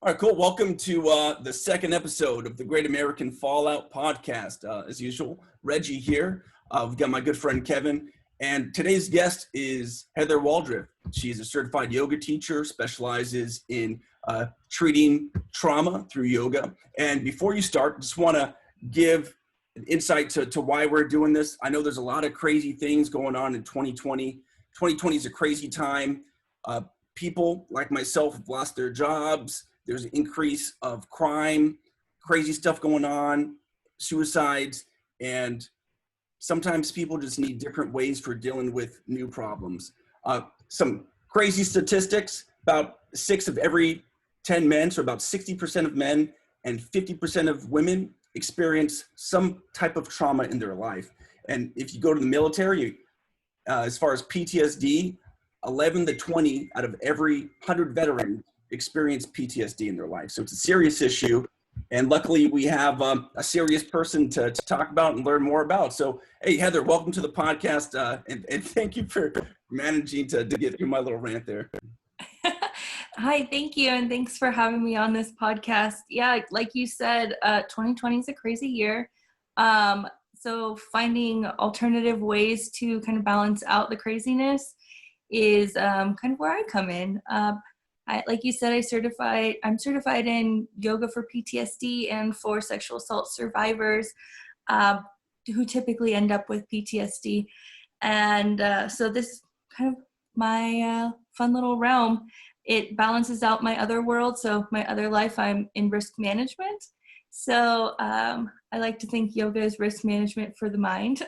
All right, cool. Welcome to the second episode of the Great American Fallout podcast. As usual, Reggie here. We've got my good friend Kevin. And today's guest is Heather Waldriff. She's a certified yoga teacher, specializes in treating trauma through yoga. And before you start, just want to give an insight to why we're doing this. I know there's a lot of crazy things going on in 2020. 2020 is a crazy time. People like myself have lost their jobs. There's an increase of crime, crazy stuff going on, suicides, and sometimes people just need different ways for dealing with new problems. Some crazy statistics, about 6 of every 10 men, so about 60% of men and 50% of women experience some type of trauma in their life. And if you go to the military, as far as PTSD, 11 to 20 out of every 100 veterans experience PTSD in their life. So it's a serious issue. And luckily we have a serious person to talk about and learn more about. So, hey, Heather, welcome to the podcast. And thank you for managing to get through my little rant there. Hi, thank you. And thanks for having me on this podcast. Yeah, like you said, 2020 is a crazy year. So finding alternative ways to kind of balance out the craziness is kind of where I come in. Like you said, I'm certified in yoga for PTSD and for sexual assault survivors who typically end up with PTSD. And so this kind of my fun little realm, it balances out my other world. So my other life, I'm in risk management. So I like to think yoga is risk management for the mind.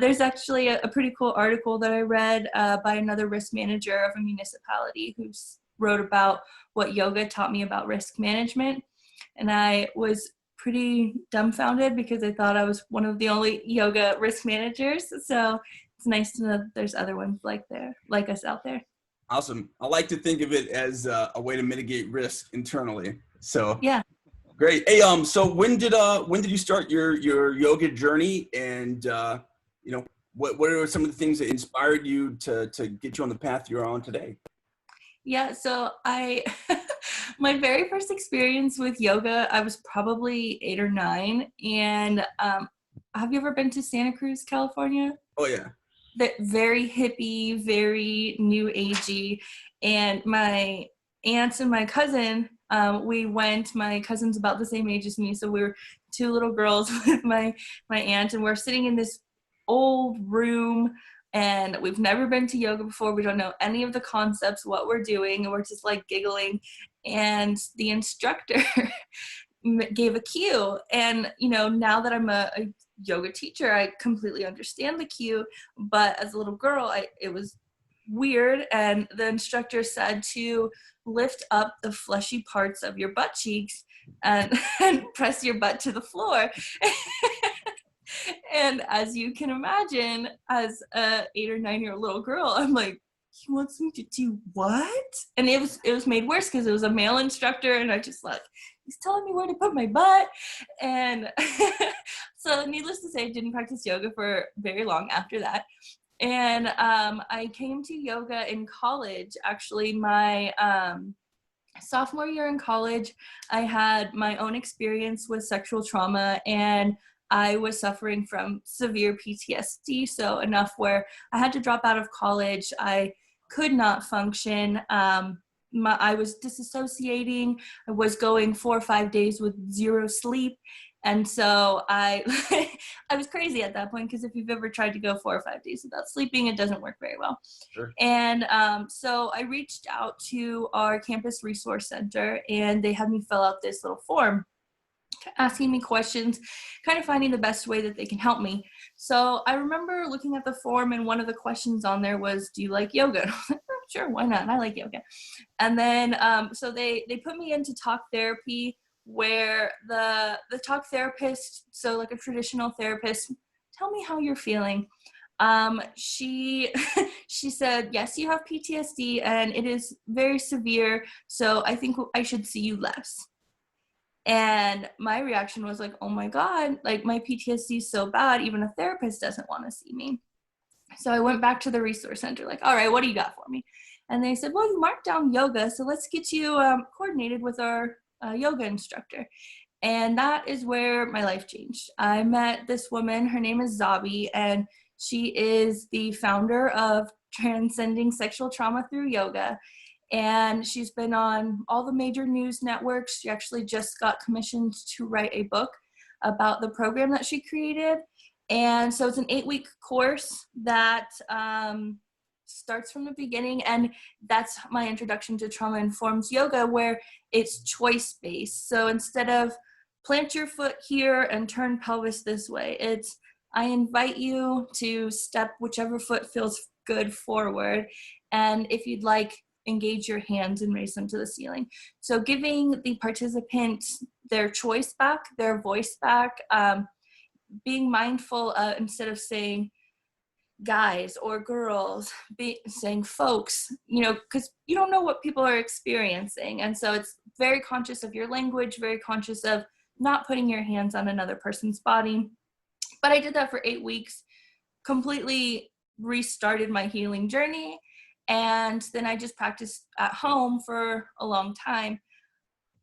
There's actually a pretty cool article that I read by another risk manager of a municipality who wrote about what yoga taught me about risk management. And I was pretty dumbfounded because I thought I was one of the only yoga risk managers. So it's nice to know that there's other ones like us out there. Awesome. I like to think of it as a way to mitigate risk internally. So yeah. Great. Hey, so when did you start your yoga journey, and what are some of the things that inspired you to get you on the path you're on today? Yeah, so my very first experience with yoga, I was probably 8 or 9, and have you ever been to Santa Cruz, California? Oh yeah. Very hippie, very new agey, and my aunts and my cousin, we went. My cousin's about the same age as me, so we were 2 little girls with my aunt, and we're sitting in this old room, and we've never been to yoga before. We don't know any of the concepts, what we're doing, and we're just like giggling. And the instructor gave a cue, and now that I'm a yoga teacher, I completely understand the cue, but as a little girl, it was weird. And the instructor said to lift up the fleshy parts of your butt cheeks and press your butt to the floor. And as you can imagine, as a 8 or 9-year-old little girl, I'm like, he wants me to do what? And it was made worse because it was a male instructor, and I just like, he's telling me where to put my butt. And so needless to say, I didn't practice yoga for very long after that. And I came to yoga in college. Actually, my sophomore year in college, I had my own experience with sexual trauma, and I was suffering from severe PTSD, so enough where I had to drop out of college. I could not function. I was disassociating. I was going 4 or 5 days with 0 sleep. And so I was crazy at that point, because if you've ever tried to go 4 or 5 days without sleeping, it doesn't work very well. Sure. And so I reached out to our campus resource center, and they had me fill out this little form asking me questions, kind of finding the best way that they can help me. So I remember looking at the form, and one of the questions on there was, do you like yoga? And I was like, oh, sure, why not? I like yoga. And then so they put me into talk therapy, where the talk therapist, so like a traditional therapist, tell me how you're feeling. She said, yes, you have PTSD and it is very severe, so I think I should see you less. And my reaction was like, oh my God, like my PTSD is so bad, even a therapist doesn't want to see me. So I went back to the resource center, like, all right, what do you got for me? And they said, well, you marked down yoga, so let's get you coordinated with our yoga instructor. And that is where my life changed. I met this woman, her name is Zabi, and she is the founder of Transcending Sexual Trauma Through Yoga. And she's been on all the major news networks. She actually just got commissioned to write a book about the program that she created. And so it's an 8-week course that starts from the beginning. And that's my introduction to trauma-informed yoga, where it's choice-based. So instead of plant your foot here and turn pelvis this way, it's I invite you to step whichever foot feels good forward. And if you'd like, engage your hands and raise them to the ceiling. So giving the participants their choice back, their voice back, being mindful instead of saying guys or girls, saying folks, because you don't know what people are experiencing. And so it's very conscious of your language, very conscious of not putting your hands on another person's body. But I did that for 8 weeks, completely restarted my healing journey. And then I just practiced at home for a long time.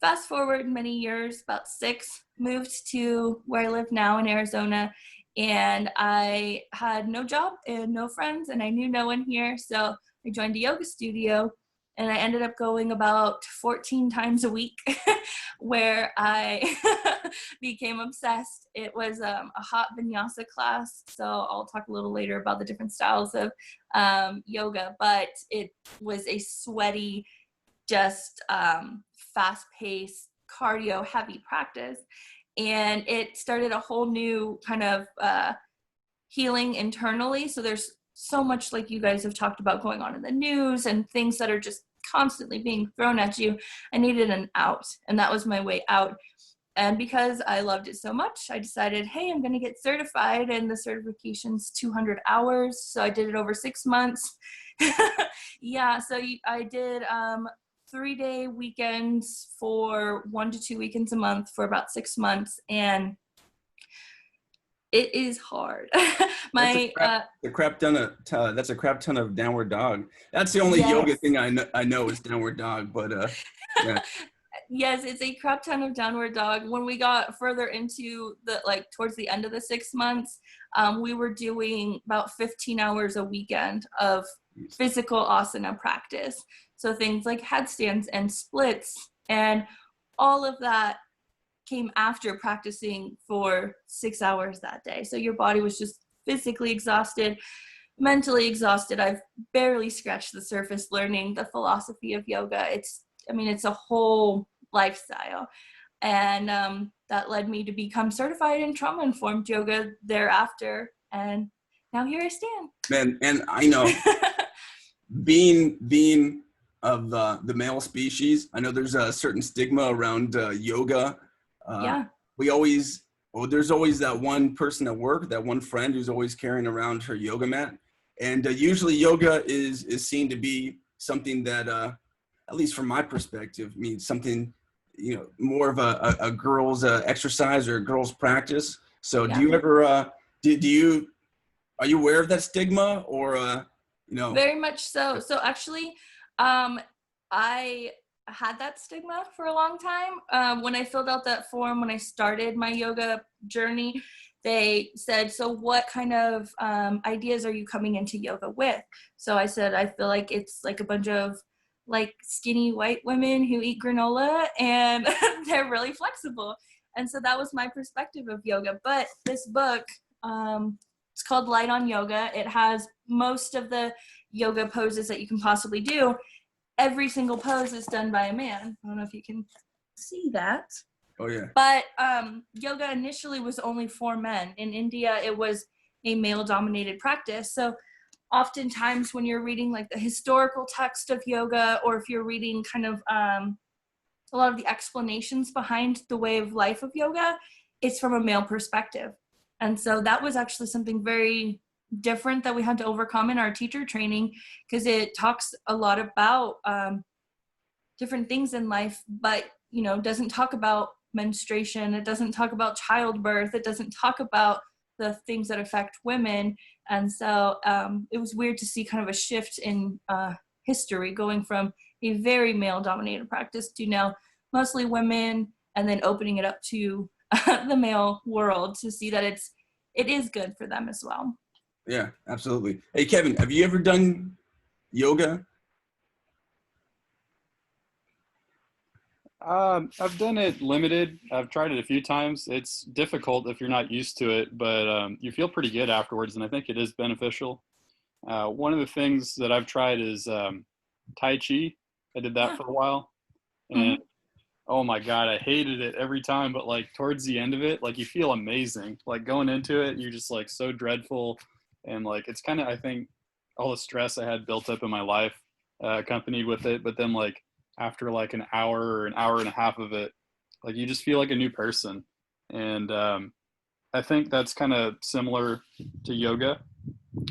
Fast forward many years, about 6, moved to where I live now in Arizona. And I had no job and no friends, and I knew no one here. So I joined a yoga studio, and I ended up going about 14 times a week where I became obsessed. It was a hot vinyasa class. So I'll talk a little later about the different styles of yoga, but it was a sweaty, just fast-paced, cardio-heavy practice. And it started a whole new kind of healing internally. So there's so much, like you guys have talked about, going on in the news and things that are just constantly being thrown at you. I needed an out, and that was my way out. And because I loved it so much, I decided, hey, I'm going to get certified, and the certification's 200 hours. So I did it over 6 months. Yeah, so I did 3-day weekends for 1 to 2 weekends a month for about 6 months, and it is hard. That's a crap ton of downward dog. That's the only yoga thing I know is downward dog, but yeah. Yes, it's a crap ton of downward dog. When we got further into towards the end of the 6 months, we were doing about 15 hours a weekend of physical asana practice. So things like headstands and splits, and all of that came after practicing for 6 hours that day. So your body was just physically exhausted, mentally exhausted. I've barely scratched the surface learning the philosophy of yoga. It's a whole lifestyle. And that led me to become certified in trauma-informed yoga thereafter. And now here I stand. Man, and I know being of the male species, I know there's a certain stigma around yoga. Yeah. There's always that one person at work, that one friend who's always carrying around her yoga mat. And usually yoga is seen to be something that, at least from my perspective, means something, more of a girl's exercise or a girl's practice. So yeah. Do you ever, are you aware of that stigma or, Very much so. So actually, I had that stigma for a long time. When I filled out that form, when I started my yoga journey, they said, so what kind of ideas are you coming into yoga with? So I said, I feel like it's like a bunch of skinny white women who eat granola and they're really flexible. And so that was my perspective of yoga. But this book, it's called Light on Yoga. It has most of the yoga poses that you can possibly do. Every single pose is done by a man. I don't know if you can see that. Oh, yeah. But yoga initially was only for men. In India, it was a male-dominated practice. So oftentimes when you're reading the historical text of yoga, or if you're reading kind of a lot of the explanations behind the way of life of yoga, it's from a male perspective. And so that was actually something very different that we had to overcome in our teacher training, because it talks a lot about different things in life, but doesn't talk about menstruation. It doesn't talk about childbirth. It doesn't talk about the things that affect women. And so it was weird to see kind of a shift in history, going from a very male dominated practice to now mostly women, and then opening it up to the male world to see that it is good for them as well. Yeah, absolutely. Hey, Kevin, have you ever done yoga? I've done it limited. I've tried it a few times. It's difficult if you're not used to it, but you feel pretty good afterwards, and I think it is beneficial. One of the things that I've tried is Tai Chi. I did that for a while, and oh my God, I hated it every time. But like towards the end of it, like you feel amazing. Like going into it, you're just like so dreadful, and like it's kind of, I think, all the stress I had built up in my life accompanied with it. But then like after like an hour or an hour and a half of it, like you just feel like a new person. And I think that's kind of similar to yoga.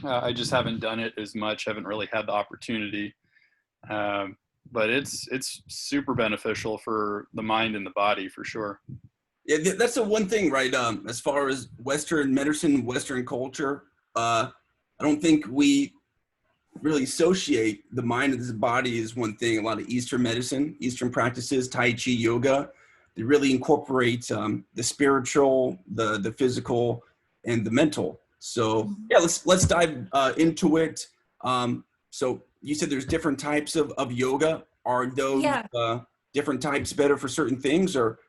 I just haven't done it as much, haven't really had the opportunity. But it's super beneficial for the mind and the body for sure. Yeah, that's the one thing, right? As far as Western medicine, Western culture, I don't think we really associate the mind and the body as one thing. A lot of Eastern medicine, Eastern practices, Tai Chi, yoga, they really incorporate the spiritual, the physical, and the mental. So yeah, let's dive into it. So you said there's different types of yoga. Are those different types better for certain things, or?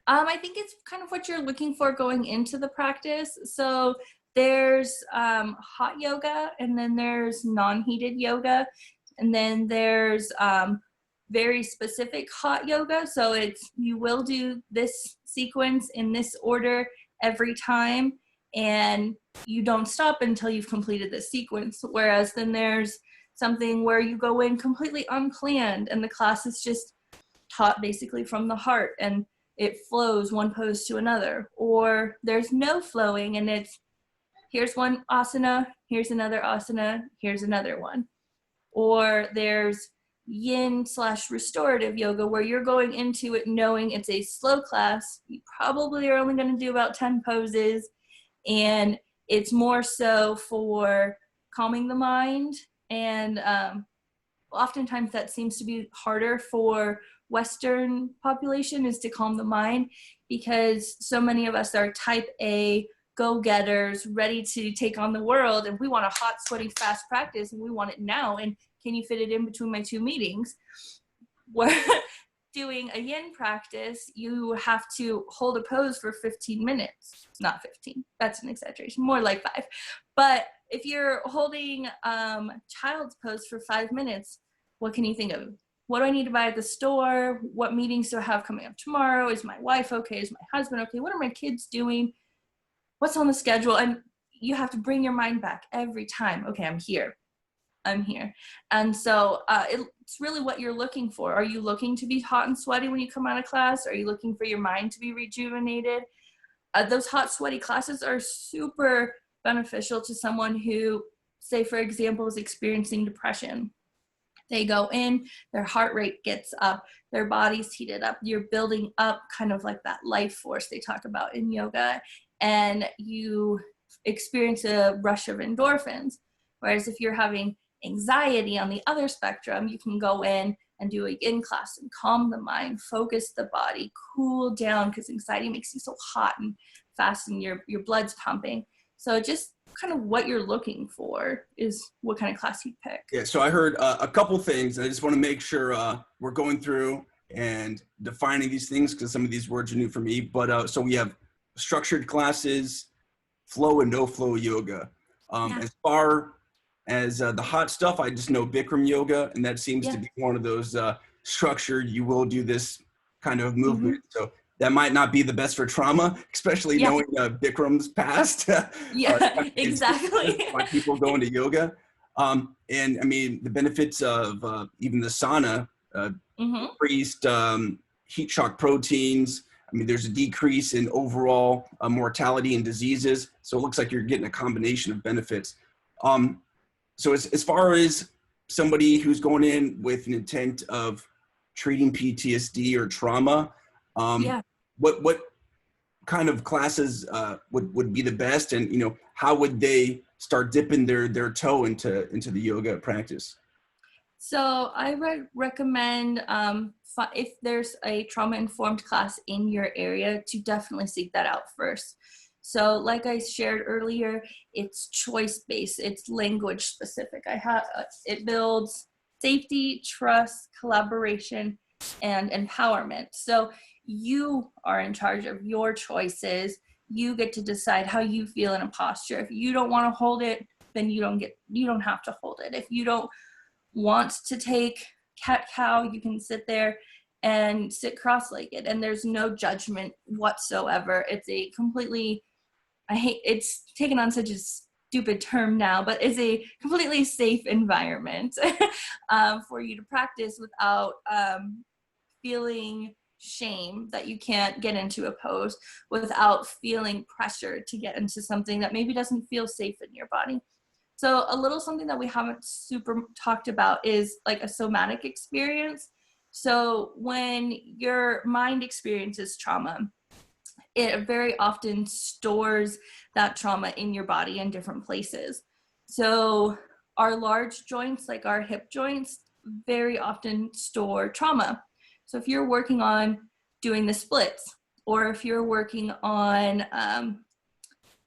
I think it's kind of what you're looking for going into the practice. So there's hot yoga, and then there's non-heated yoga, and then there's very specific hot yoga. So it's, you will do this sequence in this order every time, and you don't stop until you've completed this sequence. Whereas then there's something where you go in completely unplanned, and the class is just taught basically from the heart, and it flows one pose to another. Or there's no flowing, and it's, here's one asana, here's another asana, here's another one. Or there's yin/restorative yoga, where you're going into it knowing it's a slow class. You probably are only going to do about 10 poses, and it's more so for calming the mind. And oftentimes that seems to be harder for Western population, is to calm the mind, because so many of us are type A go-getters ready to take on the world, and we want a hot, sweaty, fast practice, and we want it now, and can you fit it in between my 2 meetings? Where doing a yin practice, you have to hold a pose for 15 minutes. Not 15, that's an exaggeration, more like 5. But if you're holding child's pose for 5 minutes, what can you think of? What do I need to buy at the store? What meetings do I have coming up tomorrow? Is my wife okay? Is my husband okay? What are my kids doing? What's on the schedule? And you have to bring your mind back every time. Okay, I'm here. And so it's really what you're looking for. Are you looking to be hot and sweaty when you come out of class? Are you looking for your mind to be rejuvenated? Those hot, sweaty classes are super beneficial to someone who, say, for example, is experiencing depression. They go in, their heart rate gets up, their body's heated up, you're building up kind of like that life force they talk about in yoga, and you experience a rush of endorphins. Whereas if you're having anxiety on the other spectrum, you can go in and do a yin class and calm the mind, focus the body, cool down, because anxiety makes you so hot and fast and your blood's pumping. So just kind of what you're looking for is what kind of class you pick. Yeah, so I heard a couple things. I just want to make sure we're going through and defining these things, because some of these words are new for me. But so we have structured classes, flow and no flow yoga. As far as the hot stuff, I just know Bikram yoga, and that seems to be one of those structured, you will do this kind of movement. So that might not be the best for trauma, especially knowing Bikram's past. Exactly. Why people go into yoga. And I mean, the benefits of even the sauna, increased heat shock proteins. I mean, there's a decrease in overall mortality and diseases. So it looks like you're getting a combination of benefits. So as far as somebody who's going in with an intent of treating PTSD or trauma, what kind of classes would be the best, and how would they start dipping their toe into the yoga practice? So I recommend if there's a trauma-informed class in your area, to definitely seek that out first. So like I shared earlier, it's choice-based, it's language-specific. It builds safety, trust, collaboration, and empowerment. So you are in charge of your choices. You get to decide how you feel in a posture. If you don't want to hold it, then you don't have to hold it. If you don't want to take cat-cow, you can sit there and sit cross-legged, and there's no judgment whatsoever. It's a completely, it's taken on such a stupid term now, but it's a completely safe environment for you to practice without feeling shame that you can't get into a pose, without feeling pressure to get into something that maybe doesn't feel safe in your body. So a little something that we haven't super talked about is like a somatic experience. So when your mind experiences trauma, it very often stores that trauma in your body in different places. So our large joints, like our hip joints, very often store trauma. So if you're working on doing the splits, or if you're working on,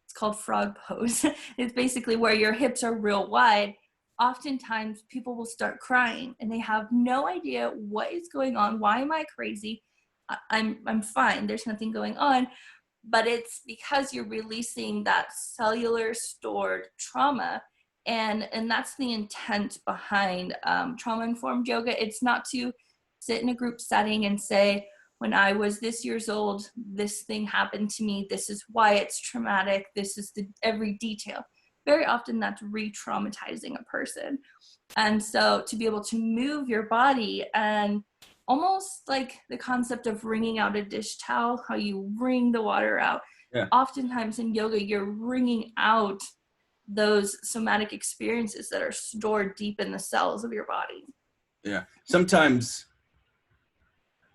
it's called frog pose. It's basically where your hips are real wide. Oftentimes people will start crying and they have no idea what is going on. Why am I crazy? I'm fine. There's nothing going on. But it's because you're releasing that cellular stored trauma. And that's the intent behind trauma-informed yoga. It's not to sit in a group setting and say, when I was this years old, this thing happened to me. This is why it's traumatic. This is every detail. Very often that's re-traumatizing a person. And so to be able to move your body, and almost like the concept of wringing out a dish towel, how you wring the water out. Yeah. Oftentimes in yoga, you're wringing out those somatic experiences that are stored deep in the cells of your body. Yeah. Sometimes,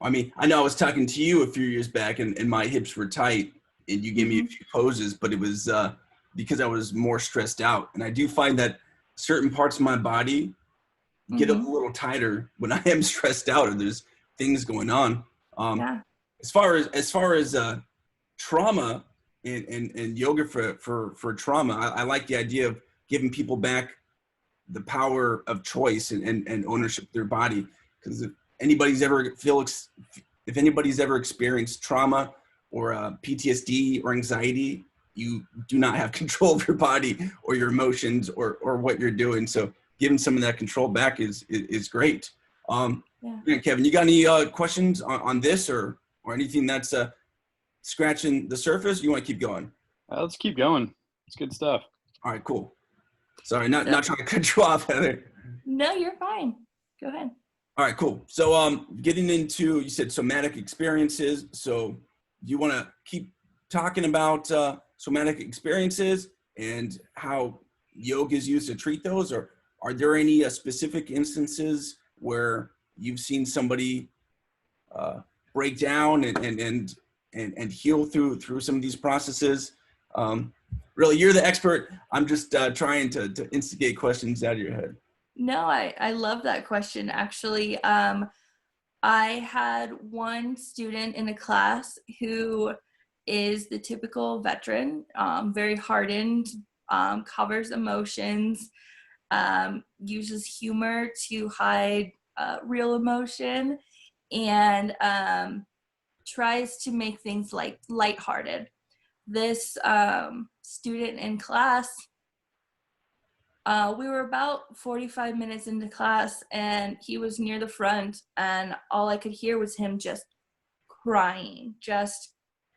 I mean, I know I was talking to you a few years back and my hips were tight and you gave me a few poses, but it was because I was more stressed out. And I do find that certain parts of my body get a little tighter when I am stressed out or there's things going on. As far as trauma and yoga for trauma, I like the idea of giving people back the power of choice and ownership of their body. Because if anybody's ever experienced trauma or PTSD or anxiety, you do not have control of your body or your emotions or what you're doing. So giving some of that control back is great. Kevin, you got any questions on this or anything that's scratching the surface? You want to keep going? Let's keep going. It's good stuff. All right, cool. Sorry, not trying to cut you off, Heather. No, you're fine. Go ahead. All right, cool. So getting into, you said somatic experiences. So you want to keep talking about somatic experiences and how yoga is used to treat those, or are there any specific instances where you've seen somebody break down and heal through some of these processes? Really, you're the expert. I'm just trying to instigate questions out of your head. No, I love that question. Actually, I had one student in a class who is the typical veteran, very hardened, covers emotions, uses humor to hide real emotion, and tries to make things like lighthearted. This student in class, we were about 45 minutes into class and he was near the front and all I could hear was him just crying.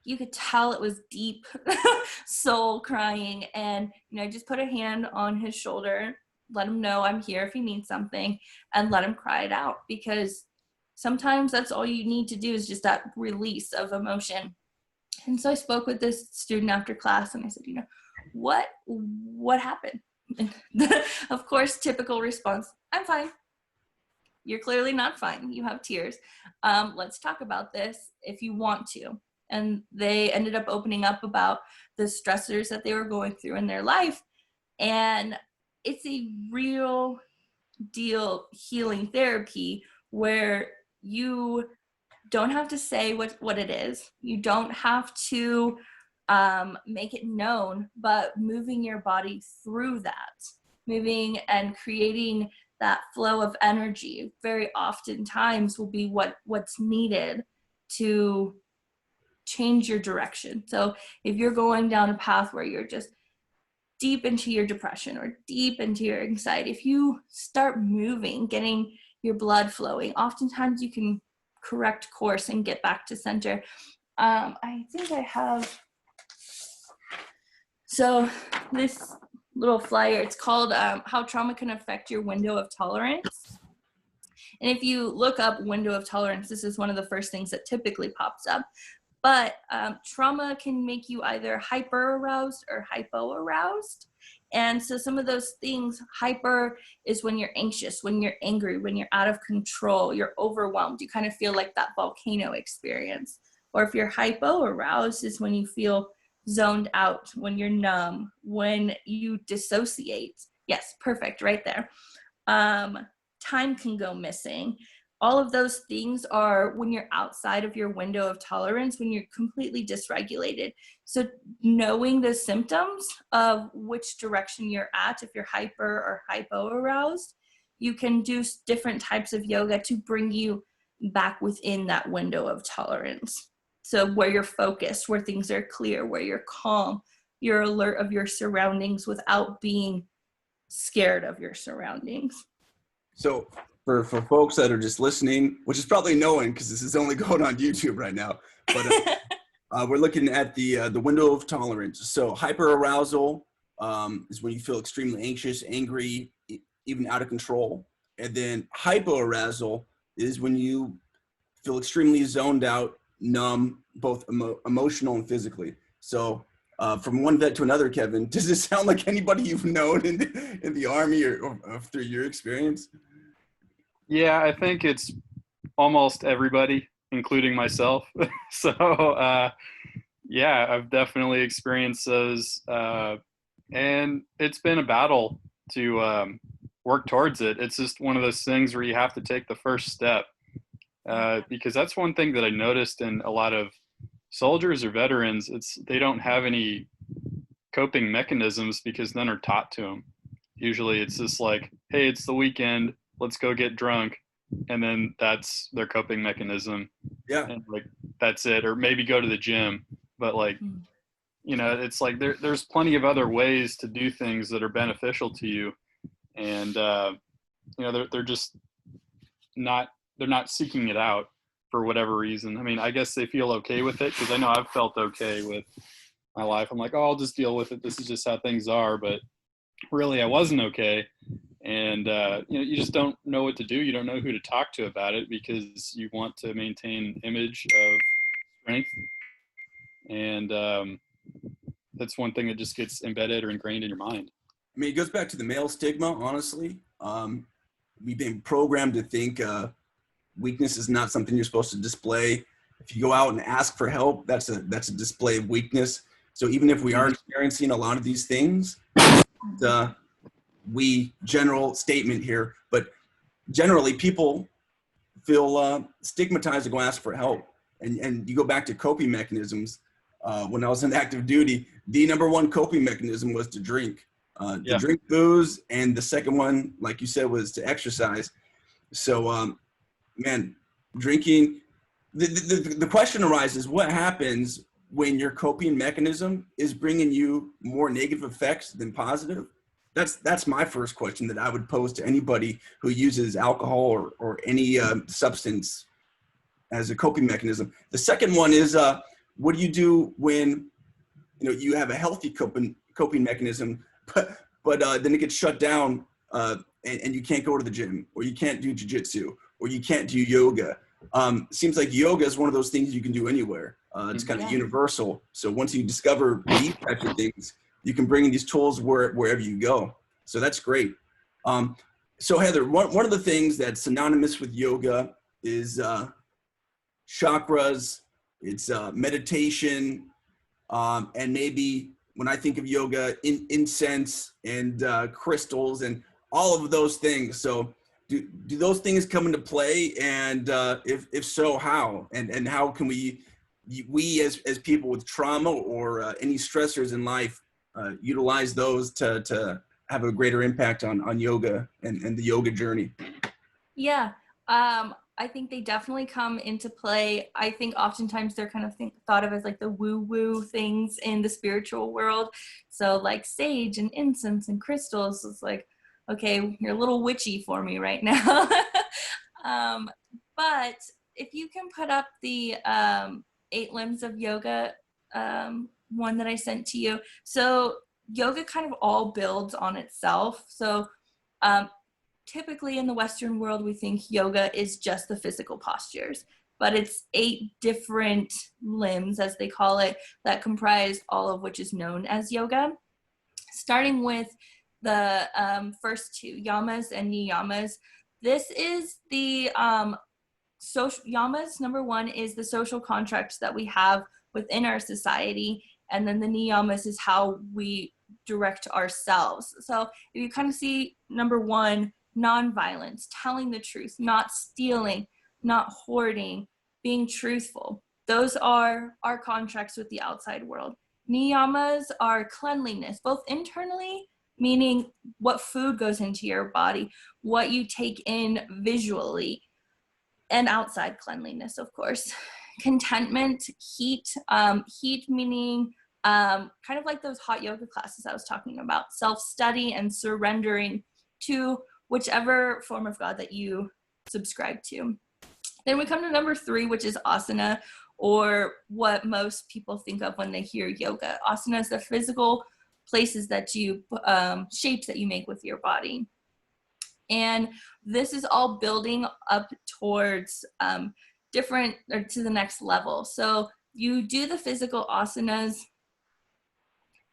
You could tell it was deep soul crying. And, I just put a hand on his shoulder, let him know I'm here if he needs something, and let him cry it out, because sometimes that's all you need to do is just that release of emotion. And so I spoke with this student after class and I said, what happened? And of course, typical response, I'm fine. You're clearly not fine. You have tears. Let's talk about this if you want to. And they ended up opening up about the stressors that they were going through in their life. And it's a real deal healing therapy where you don't have to say what it is. You don't have to make it known, but moving your body through that, moving and creating that flow of energy very oftentimes will be what's needed to change your direction. So if you're going down a path where you're just deep into your depression or deep into your anxiety, if you start moving, getting your blood flowing, oftentimes you can correct course and get back to center. I think I have, so this little flyer, it's called How Trauma Can Affect Your Window of Tolerance. And if you look up window of tolerance, this is one of the first things that typically pops up. But trauma can make you either hyper aroused or hypo aroused. And so some of those things, hyper is when you're anxious, when you're angry, when you're out of control, you're overwhelmed. You kind of feel like that volcano experience. Or if you're hypo aroused is when you feel zoned out, when you're numb, when you dissociate. Yes, perfect, right there. Time can go missing. All of those things are when you're outside of your window of tolerance, when you're completely dysregulated. So knowing the symptoms of which direction you're at, if you're hyper or hypo aroused, you can do different types of yoga to bring you back within that window of tolerance. So where you're focused, where things are clear, where you're calm, you're alert of your surroundings without being scared of your surroundings. So for folks that are just listening, which is probably no one because this is only going on YouTube right now, but we're looking at the window of tolerance. So hyperarousal is when you feel extremely anxious, angry, even out of control. And then hypoarousal is when you feel extremely zoned out, numb, both emotional and physically. So from one vet to another, Kevin, does this sound like anybody you've known in the Army or through your experience? Yeah, I think it's almost everybody, including myself. So, yeah, I've definitely experienced those. And it's been a battle to work towards it. It's just one of those things where you have to take the first step. Because that's one thing that I noticed in a lot of soldiers or veterans, they don't have any coping mechanisms because none are taught to them. Usually it's just like, hey, it's the weekend, let's go get drunk. And then that's their coping mechanism. Yeah. And like, that's it. Or maybe go to the gym. But like, you know, it's like there's plenty of other ways to do things that are beneficial to you. And, you know, they're just not, they're not seeking it out for whatever reason. I mean, I guess they feel okay with it because I know I've felt okay with my life. I'm like, oh, I'll just deal with it. This is just how things are. But really, I wasn't okay. And, you know, you just don't know what to do. You don't know who to talk to about it because you want to maintain an image of strength. And that's one thing that just gets embedded or ingrained in your mind. I mean, it goes back to the male stigma, honestly. We've been programmed to think weakness is not something you're supposed to display. If you go out and ask for help, that's a display of weakness. So even if we are experiencing a lot of these things, general statement here, but generally people feel stigmatized to go ask for help. And you go back to coping mechanisms. When I was in active duty, the number one coping mechanism was to drink. To drink booze, and the second one, like you said, was to exercise. So, man, drinking. The question arises: what happens when your coping mechanism is bringing you more negative effects than positive? That's my first question that I would pose to anybody who uses alcohol or any substance as a coping mechanism. The second one is, what do you do when you have a healthy coping mechanism, but then it gets shut down and you can't go to the gym, or you can't do jiu-jitsu, or you can't do yoga? Seems like yoga is one of those things you can do anywhere. It's kind of universal. So once you discover these types of things, you can bring these tools wherever you go. So that's great. So Heather, one of the things that's synonymous with yoga is chakras, it's meditation, and maybe when I think of yoga, incense and crystals and all of those things. So do those things come into play? And if so, how? And how can we as people with trauma or any stressors in life utilize those to have a greater impact on yoga and the yoga journey? Yeah. I think they definitely come into play. I think oftentimes they're kind of thought of as like the woo-woo things in the spiritual world. So like sage and incense and crystals, it's like, okay, you're a little witchy for me right now. But if you can put up the 8 limbs of yoga, one that I sent to you. So yoga kind of all builds on itself. So typically in the Western world, we think yoga is just the physical postures, but it's 8 different limbs, as they call it, that comprise all of which is known as yoga. Starting with the first 2, Yamas and Niyamas. This is the social Yamas. Number 1 is the social contracts that we have within our society, and then the Niyamas is how we direct ourselves. So if you kind of see number 1, nonviolence, telling the truth, not stealing, not hoarding, being truthful. Those are our contracts with the outside world. Niyamas are cleanliness, both internally, meaning what food goes into your body, what you take in visually, and outside cleanliness, of course. Contentment, heat, heat meaning kind of like those hot yoga classes I was talking about, self-study and surrendering to whichever form of God that you subscribe to. Then we come to number 3, which is asana, or what most people think of when they hear yoga. Asana is the physical places that you, shapes that you make with your body. And this is all building up towards different, or to the next level. So you do the physical asanas,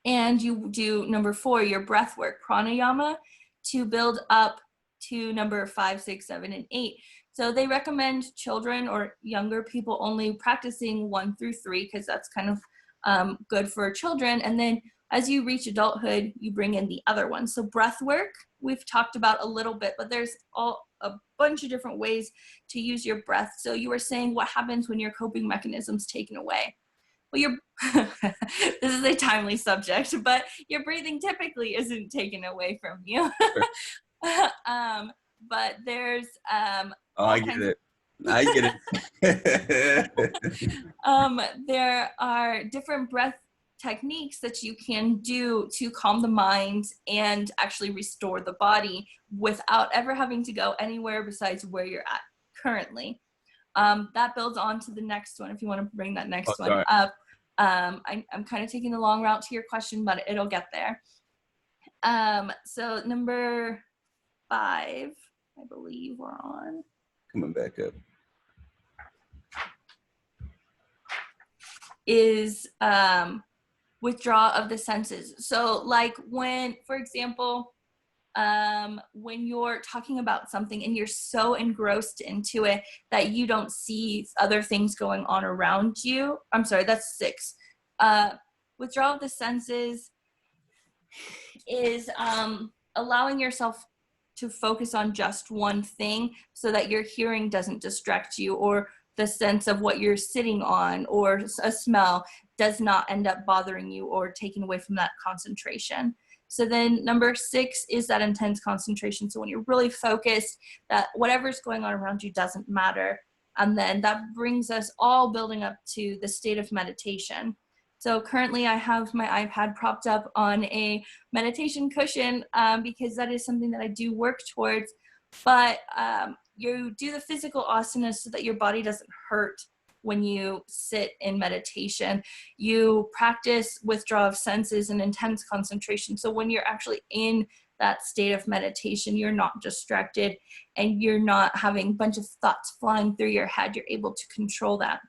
and you do number 4, your breath work, pranayama, to build up to number 5, 6, 7, and 8. So they recommend children or younger people only practicing 1 through 3, because that's kind of good for children. And then as you reach adulthood, you bring in the other ones. So breath work, we've talked about a little bit, but there's a bunch of different ways to use your breath. So you were saying, what happens when your coping mechanism's taken away? Well, this is a timely subject, but your breathing typically isn't taken away from you. But there's I get it. there are different breath techniques that you can do to calm the mind and actually restore the body without ever having to go anywhere besides where you're at currently. That builds on to the next one, if you want to bring that next one up. I'm kind of taking the long route to your question, but it'll get there. So number 5, I believe we're on. Coming back up. Is withdrawal of the senses. So like when, for example, when you're talking about something and you're so engrossed into it that you don't see other things going on around you. I'm sorry, that's 6. Withdrawal of the senses is allowing yourself to focus on just one thing so that your hearing doesn't distract you, or the sense of what you're sitting on, or a smell does not end up bothering you or taking away from that concentration. So then number 6 is that intense concentration. So when you're really focused, that whatever's going on around you doesn't matter. And then that brings us all building up to the state of meditation. So currently I have my iPad propped up on a meditation cushion because that is something that I do work towards. But you do the physical asanas so that your body doesn't hurt when you sit in meditation. You practice withdrawal of senses and intense concentration. So when you're actually in that state of meditation, you're not distracted and you're not having a bunch of thoughts flying through your head. You're able to control that.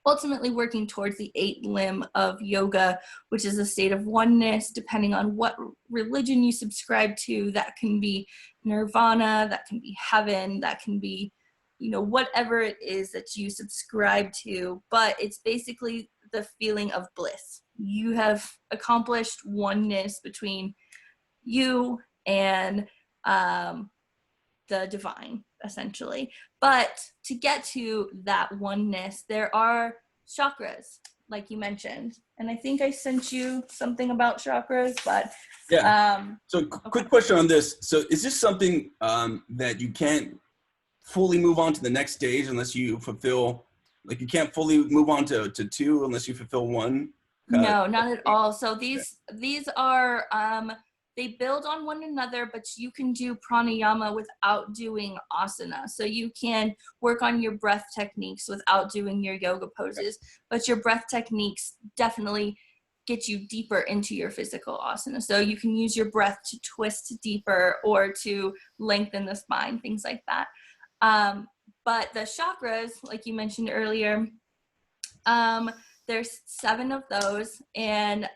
Ultimately working towards the 8th limb of yoga, which is a state of oneness, depending on what religion you subscribe to. That can be nirvana, that can be heaven, that can be, whatever it is that you subscribe to, but it's basically the feeling of bliss. You have accomplished oneness between you and the divine, essentially. But to get to that oneness, there are chakras, like you mentioned. And I think I sent you something about chakras, but Yeah. So okay. quick question on this. So is this something that you can't fully move on to the next stage unless you fulfill, like you can't fully move on to two unless you fulfill one? No, not at all. So Okay. these are they build on one another, but you can do pranayama without doing asana. So you can work on your breath techniques without doing your yoga poses, but your breath techniques definitely get you deeper into your physical asana. So you can use your breath to twist deeper or to lengthen the spine, things like that. But the chakras, like you mentioned earlier, there's 7 of those, and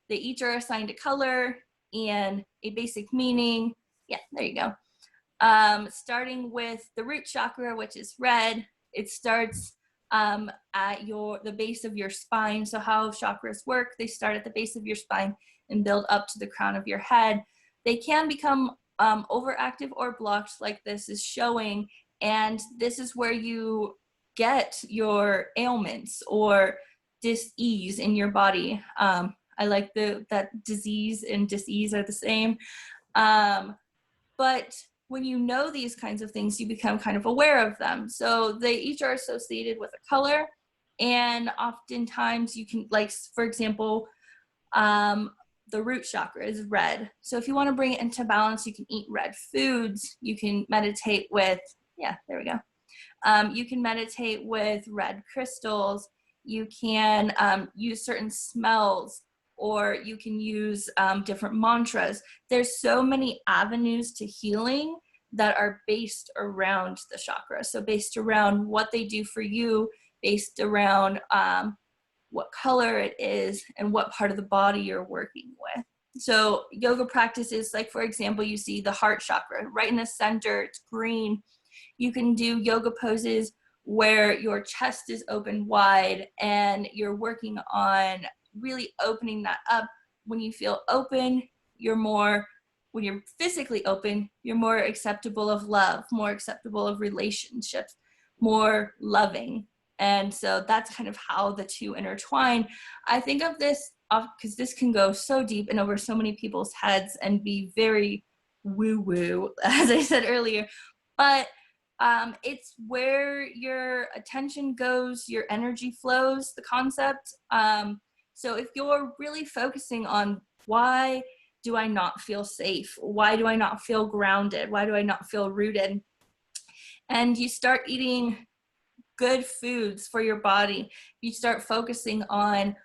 they each are assigned a color and a basic meaning. Yeah, there you go. Starting with the root chakra, which is red, it starts at the base of your spine. So how chakras work, they start at the base of your spine and build up to the crown of your head. They can become overactive or blocked, like this is showing, and this is where you get your ailments or dis-ease in your body. I like that disease and dis-ease are the same. But when you know these kinds of things, you become kind of aware of them. So they each are associated with a color. And oftentimes you can, like, for example, the root chakra is red. So if you want to bring it into balance, you can eat red foods. You can meditate with, yeah, there we go. You can meditate with red crystals. You can use certain smells, or you can use different mantras. There's so many avenues to healing that are based around the chakra. So based around what they do for you, based around what color it is and what part of the body you're working with. So yoga practices, like for example, you see the heart chakra right in the center, it's green. You can do yoga poses where your chest is open wide and you're working on really opening that up. When you feel open, when you're physically open, you're more acceptable of love, more acceptable of relationships, more loving. And so that's kind of how the two intertwine. I think of this because this can go so deep and over so many people's heads and be very woo-woo, as I said earlier. But it's where your attention goes, your energy flows, the concept. So if you're really focusing on why do I not feel safe? Why do I not feel grounded? Why do I not feel rooted? And you start eating good foods for your body. You start focusing on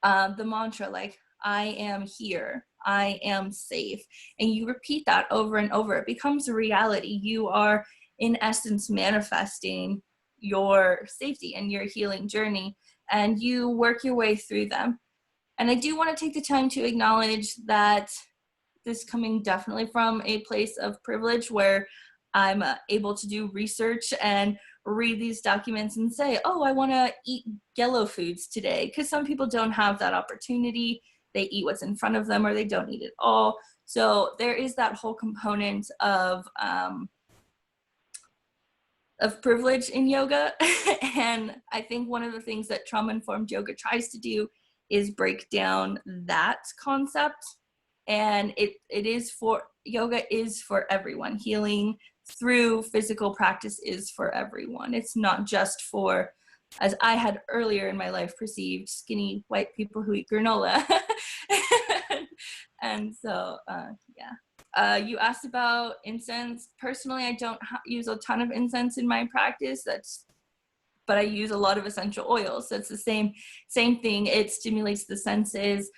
the mantra, like, I am here, I am safe. And you repeat that over and over. It becomes a reality. You are, in essence, manifesting your safety and your healing journey, and you work your way through them. And I do want to take the time to acknowledge that this coming definitely from a place of privilege where I'm able to do research and read these documents and say, oh, I want to eat yellow foods today, because some people don't have that opportunity. They eat what's in front of them, or they don't eat it all. So there is that whole component of privilege in yoga. And I think one of the things that trauma-informed yoga tries to do is break down that concept. And yoga is for everyone. Healing through physical practice is for everyone. It's not just for, as I had earlier in my life perceived, skinny white people who eat granola. And so, yeah. You asked about incense. Personally, I don't use a ton of incense in my practice. But I use a lot of essential oils. So it's the same thing. It stimulates the senses.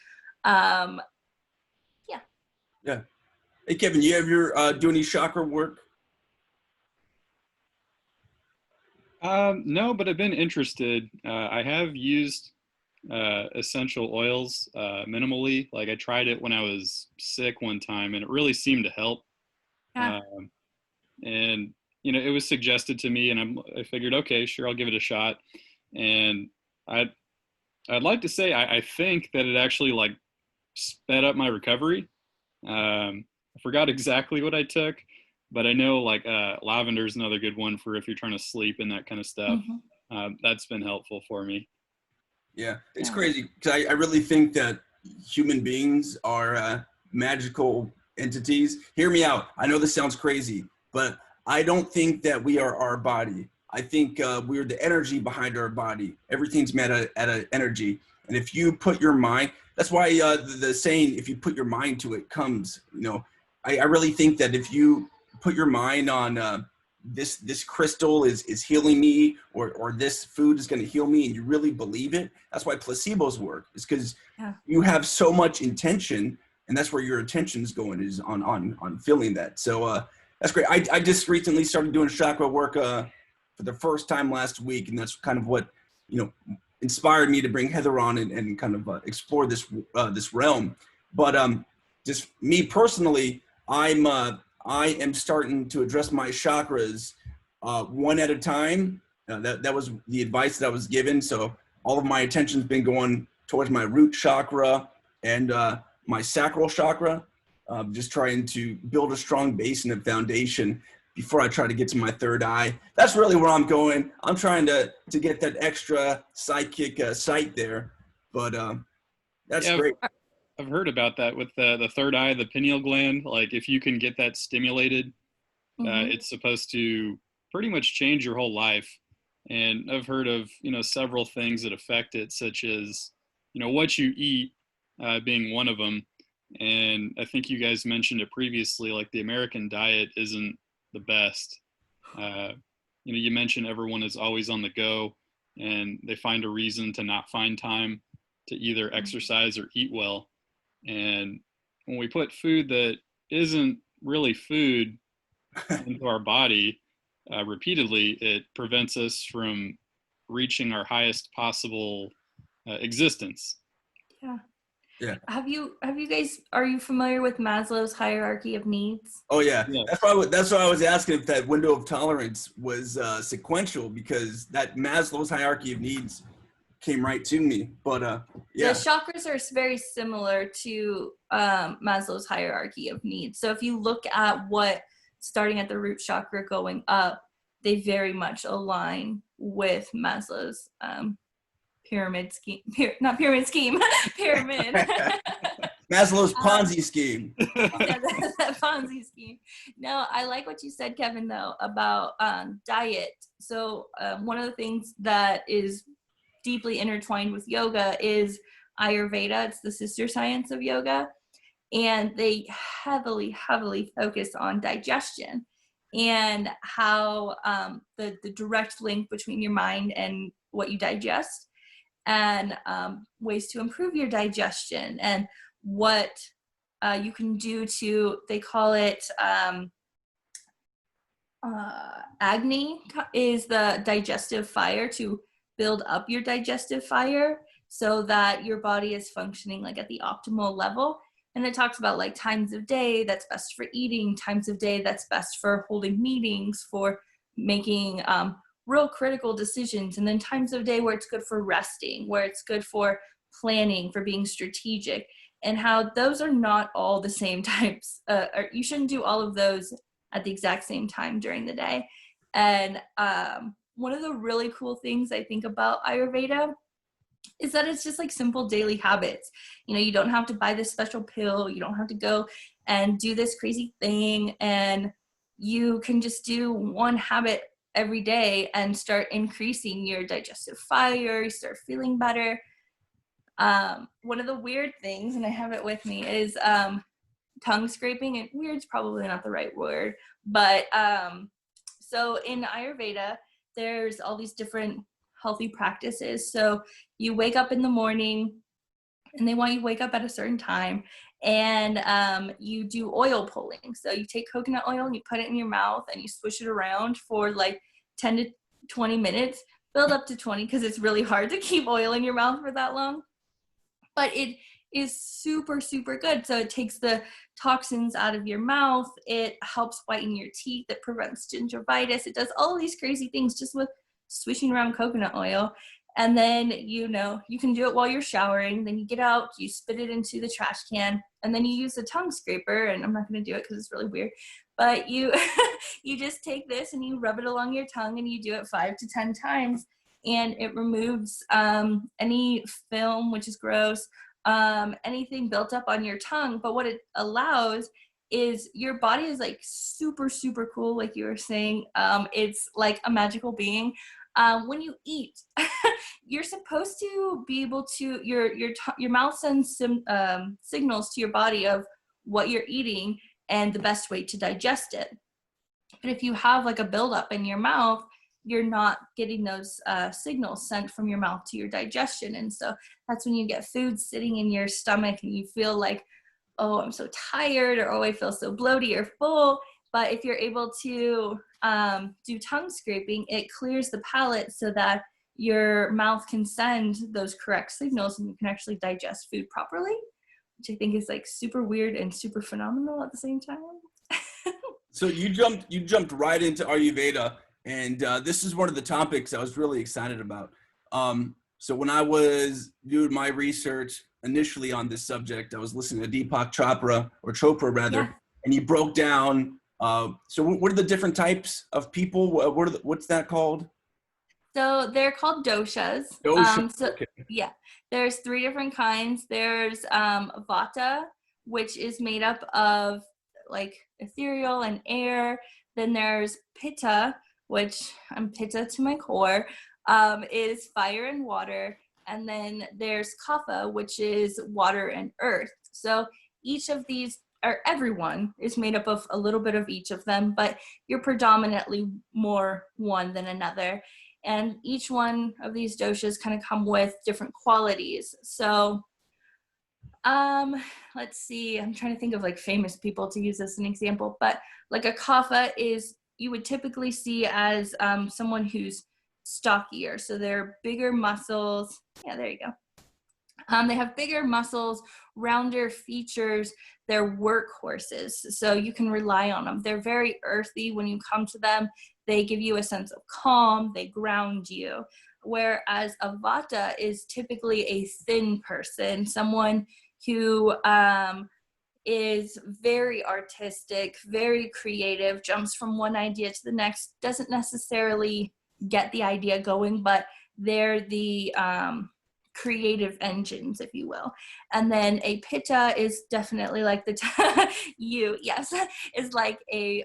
Yeah. Hey, Kevin, you ever do any chakra work? No, but I've been interested. I have used essential oils minimally. Like I tried it when I was sick one time, and it really seemed to help. Yeah. And it was suggested to me, and I figured, okay, sure, I'll give it a shot. And I'd like to say I think that it actually like sped up my recovery. I forgot exactly what I took, but I know like lavender is another good one for if you're trying to sleep and that kind of stuff. That's been helpful for me. Yeah, it's crazy because I really think that human beings are magical entities. Hear me out. I know this sounds crazy, but I don't think that we are our body. I think we're the energy behind our body. Everything's made at an energy. And if you put your mind, that's why the saying, if you put your mind to it, comes, you know, I really think that if you put your mind on this crystal is healing me, or this food is going to heal me, and you really believe it, that's why placebos work. It's because you have so much intention, and that's where your attention is going, is on feeling that. So that's great. I just recently started doing chakra work for the first time last week, and that's kind of what, you know, inspired me to bring Heather on and kind of explore this realm. But just me personally, I am starting to address my chakras one at a time. That was the advice that I was given. So all of my attention's been going towards my root chakra and my sacral chakra, just trying to build a strong base and a foundation before I try to get to my third eye. That's really where I'm going. I'm trying to get that extra psychic sight there, but that's great. I've heard about that with the third eye, the pineal gland. Like if you can get that stimulated, it's supposed to pretty much change your whole life. And I've heard of, you know, several things that affect it, such as, you know, what you eat being one of them. And I think you guys mentioned it previously, like the American diet isn't the best. You know, you mentioned everyone is always on the go, and they find a reason to not find time to either exercise or eat well. And when we put food that isn't really food into our body repeatedly, it prevents us from reaching our highest possible existence. Yeah. Have you guys, are you familiar with Maslow's hierarchy of needs? Oh yeah. That's why I was asking if that window of tolerance was sequential, because that Maslow's hierarchy of needs came right to me. But the chakras are very similar to Maslow's hierarchy of needs. So if you look at what, starting at the root chakra going up, they very much align with Maslow's pyramid scheme. Not pyramid scheme, pyramid. Maslow's Ponzi scheme. that Ponzi scheme. No, I like what you said, Kevin, though, about diet. So one of the things that is deeply intertwined with yoga is Ayurveda. It's the sister science of yoga. And they heavily focus on digestion and how the direct link between your mind and what you digest, and ways to improve your digestion, and what you can do to, they call it Agni is the digestive fire, to build up your digestive fire so that your body is functioning like at the optimal level. And it talks about like times of day that's best for eating, times of day that's best for holding meetings, for making real critical decisions, and then times of day where it's good for resting, where it's good for planning, for being strategic, and how those are not all the same types. Or you shouldn't do all of those at the exact same time during the day. And one of the really cool things I think about Ayurveda is that it's just like simple daily habits. You know, you don't have to buy this special pill. You don't have to go and do this crazy thing. And you can just do one habit every day and start increasing your digestive fire. You start feeling better. One of the weird things, and I have it with me, is tongue scraping. And weird's probably not the right word, but so in Ayurveda, there's all these different healthy practices. So you wake up in the morning, and they want you to wake up at a certain time, and you do oil pulling. So you take coconut oil and you put it in your mouth and you swish it around for like 10 to 20 minutes, build up to 20, because it's really hard to keep oil in your mouth for that long. But it is super good. So it takes the toxins out of your mouth. It helps whiten your teeth. It prevents gingivitis. It does all these crazy things just with swishing around coconut oil. And then, you can do it while you're showering. Then you get out, you spit it into the trash can, and then you use a tongue scraper. And I'm not going to do it because it's really weird. But you you just take this and you rub it along your tongue, and you do it 5 to 10 times. And it removes any film, which is gross, anything built up on your tongue. But what it allows is your body is like super, super cool. Like you were saying, it's like a magical being. When you eat, you're supposed to be able to, your mouth sends signals to your body of what you're eating and the best way to digest it. But if you have like a buildup in your mouth, you're not getting those signals sent from your mouth to your digestion. And so that's when you get food sitting in your stomach and you feel like, oh, I'm so tired, or oh, I feel so bloated or full. But if you're able to do tongue scraping, it clears the palate so that your mouth can send those correct signals and you can actually digest food properly, which I think is like super weird and super phenomenal at the same time. So you jumped right into Ayurveda, and this is one of the topics I was really excited about. So when I was doing my research initially on this subject, I was listening to Deepak Chopra rather, Yeah. and he broke down. So what are the different types of people? What's that called? So they're called doshas. Okay. Yeah, there's 3 different kinds. There's vata, which is made up of like ethereal and air. Then there's pitta, which I'm pitta to my core, is fire and water. And then there's kapha, which is water and earth. So each of these, or everyone, is made up of a little bit of each of them, but you're predominantly more one than another. And each one of these doshas kind of come with different qualities. So let's see, I'm trying to think of like famous people to use as an example, but like a kapha is, you would typically see as someone who's stockier. So they're bigger muscles. Yeah, there you go. They have bigger muscles, rounder features. They're workhorses, so you can rely on them. They're very earthy when you come to them. They give you a sense of calm. They ground you. Whereas a vata is typically a thin person, someone who is very artistic, very creative, jumps from one idea to the next, doesn't necessarily get the idea going, but they're the creative engines, if you will. And then a pitta is definitely like the is like a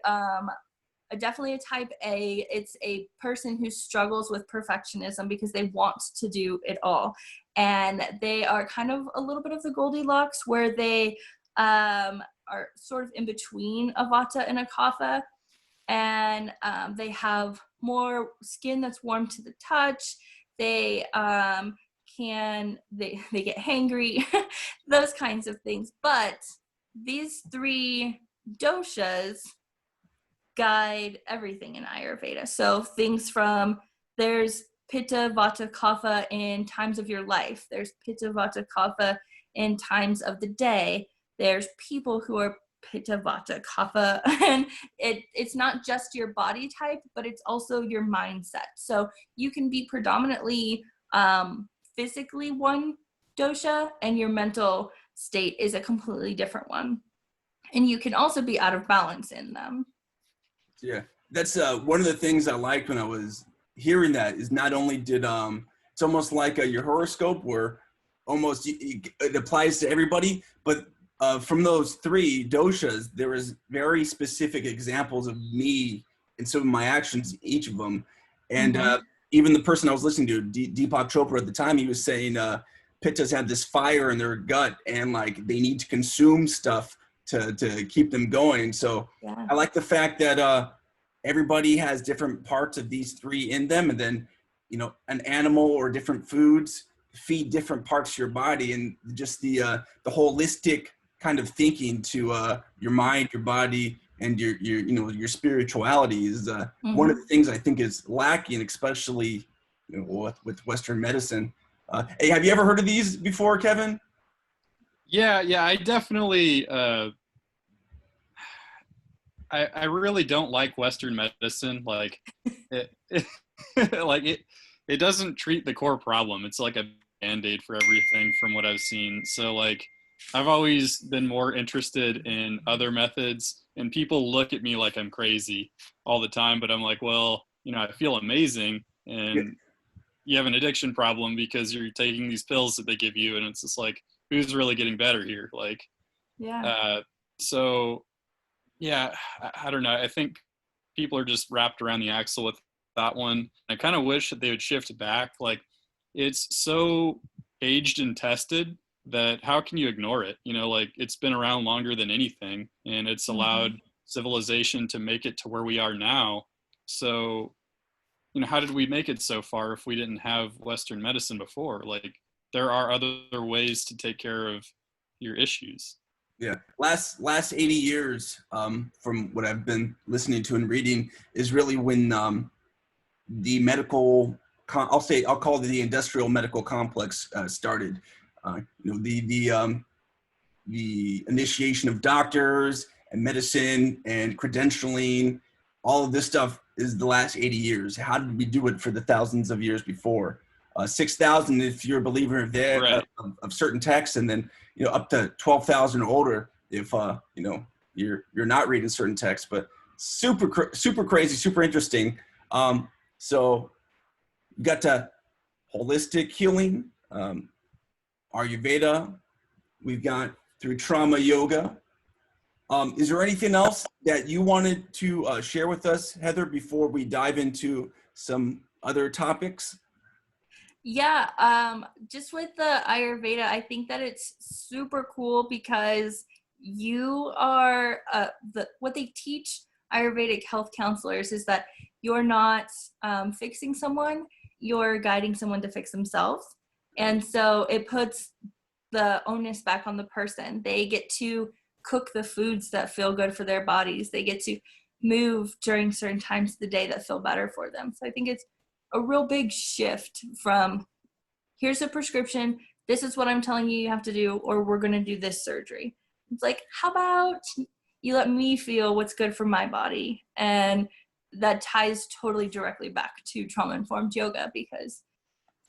definitely a type A. It's a person who struggles with perfectionism because they want to do it all, and they are kind of a little bit of the Goldilocks, where they are sort of in between a vata and a kapha, and they have more skin that's warm to the touch. They they get hangry, those kinds of things. But these 3 doshas guide everything in Ayurveda. So things from, there's pitta, vata, kapha in times of your life. There's pitta, vata, kapha in times of the day. There's people who are pitta, vata, kapha, and it's not just your body type, but it's also your mindset. So you can be predominantly physically one dosha, and your mental state is a completely different one. And you can also be out of balance in them. Yeah, that's one of the things I liked when I was hearing that, is not only did it's almost like your horoscope, where almost it applies to everybody, but from those 3 doshas, there was very specific examples of me and some of my actions, each of them. And even the person I was listening to, Deepak Chopra at the time, he was saying pittas have this fire in their gut, and like they need to consume stuff to keep them going. And so I like the fact that everybody has different parts of these 3 in them, and then, you know, an animal or different foods feed different parts of your body, and just the holistic kind of thinking to your mind, your body, and your spirituality is one of the things I think is lacking, especially with Western medicine. Hey, have you ever heard of these before, Kevin? Yeah, I definitely. I really don't like Western medicine. Like, like it. it doesn't treat the core problem. It's like a band-aid for everything from what I've seen. So like, I've always been more interested in other methods, and people look at me like I'm crazy all the time, but I'm like, well, you know, I feel amazing, and you have an addiction problem because you're taking these pills that they give you, and it's just like, who's really getting better here? Like, Yeah. So yeah, I don't know. I think people are just wrapped around the axle with that one. I kind of wish that they would shift back. Like, it's so aged and tested that how can you ignore it? You know, like, it's been around longer than anything, and it's allowed civilization to make it to where we are now. So, you know, how did we make it so far if we didn't have Western medicine before? Like, there are other ways to take care of your issues. Yeah, last 80 years, from what I've been listening to and reading, is really when the medical, I'll call it the industrial medical complex started. You know, the initiation of doctors and medicine and credentialing, all of this stuff is the last 80 years. How did we do it for the thousands of years before? 6,000 if you're a believer there, Right. of certain texts, and then, you know, up to 12,000 older if you know, you're not reading certain texts. But super crazy, super interesting. So you got to holistic healing, Ayurveda. We've got through trauma yoga. Is there anything else that you wanted to share with us, Heather, before we dive into some other topics? Yeah, just with the Ayurveda, I think that it's super cool because you are what they teach Ayurvedic health counselors is that you're not fixing someone, you're guiding someone to fix themselves. And so it puts the onus back on the person. They get to cook the foods that feel good for their bodies. They get to move during certain times of the day that feel better for them. So I think it's a real big shift from here's a prescription, this is what I'm telling you have to do, or we're going to do this surgery. It's like, how about you let me feel what's good for my body? And that ties totally directly back to trauma-informed yoga, because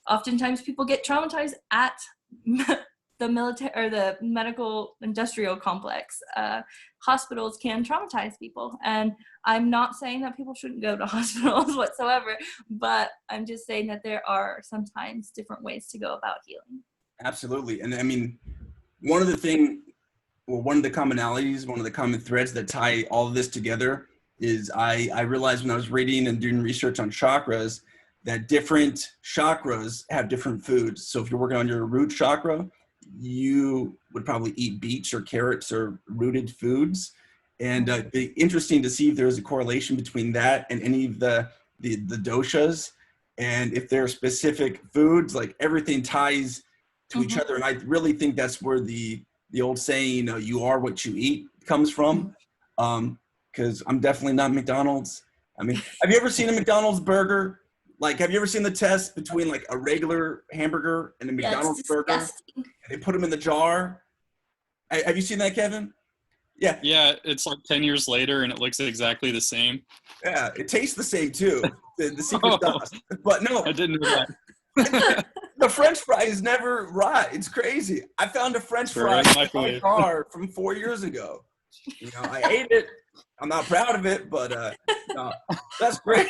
oftentimes people get traumatized at the military or the medical industrial complex. Hospitals can traumatize people. And I'm not saying that people shouldn't go to hospitals whatsoever, but I'm just saying that there are sometimes different ways to go about healing. Absolutely. And I mean, one of the commonalities, one of the common threads that tie all of this together is I realized when I was reading and doing research on chakras that different chakras have different foods. So if you're working on your root chakra, you would probably eat beets or carrots or rooted foods. And it'd be interesting to see if there's a correlation between that and any of the doshas. And if there are specific foods, like everything ties to each other. And I really think that's where the old saying, you are what you eat, comes from. Because I'm definitely not McDonald's. I mean, have you ever seen a McDonald's burger? Like, have you ever seen the test between like a regular hamburger and a McDonald's burger? And they put them in the jar. Have you seen that, Kevin? Yeah. Yeah, it's like 10 years later and it looks exactly the same. Yeah, it tastes the same too. The secret sauce. But no. I didn't know that. The French fry is never right. It's crazy. I found a French fry in my car from 4 years ago. You know, I ate it. I'm not proud of it, but no, that's great.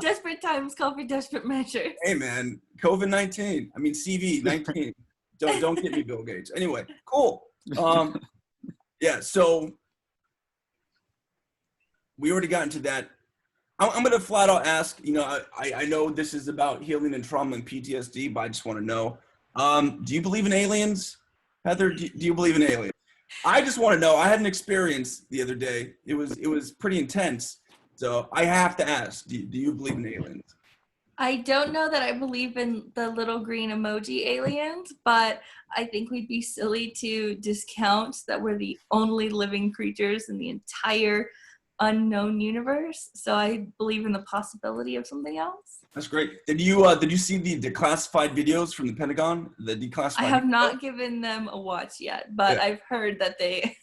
Desperate times call for desperate measures. Hey man, COVID-19. I mean CV-19. Don't get me Bill Gates. Anyway, cool. Yeah, so we already got into that. I'm going to flat out ask, you know, I know this is about healing and trauma and PTSD, but I just want to know, do you believe in aliens? Heather, do you believe in aliens? I just want to know. I had an experience the other day. It was pretty intense. So I have to ask, do you believe in aliens? I don't know that I believe in the little green emoji aliens, but I think we'd be silly to discount that we're the only living creatures in the entire unknown universe. So I believe in the possibility of something else. That's great. Did you see the declassified videos from the Pentagon? The declassified. I have not given them a watch yet, but yeah. I've heard that they've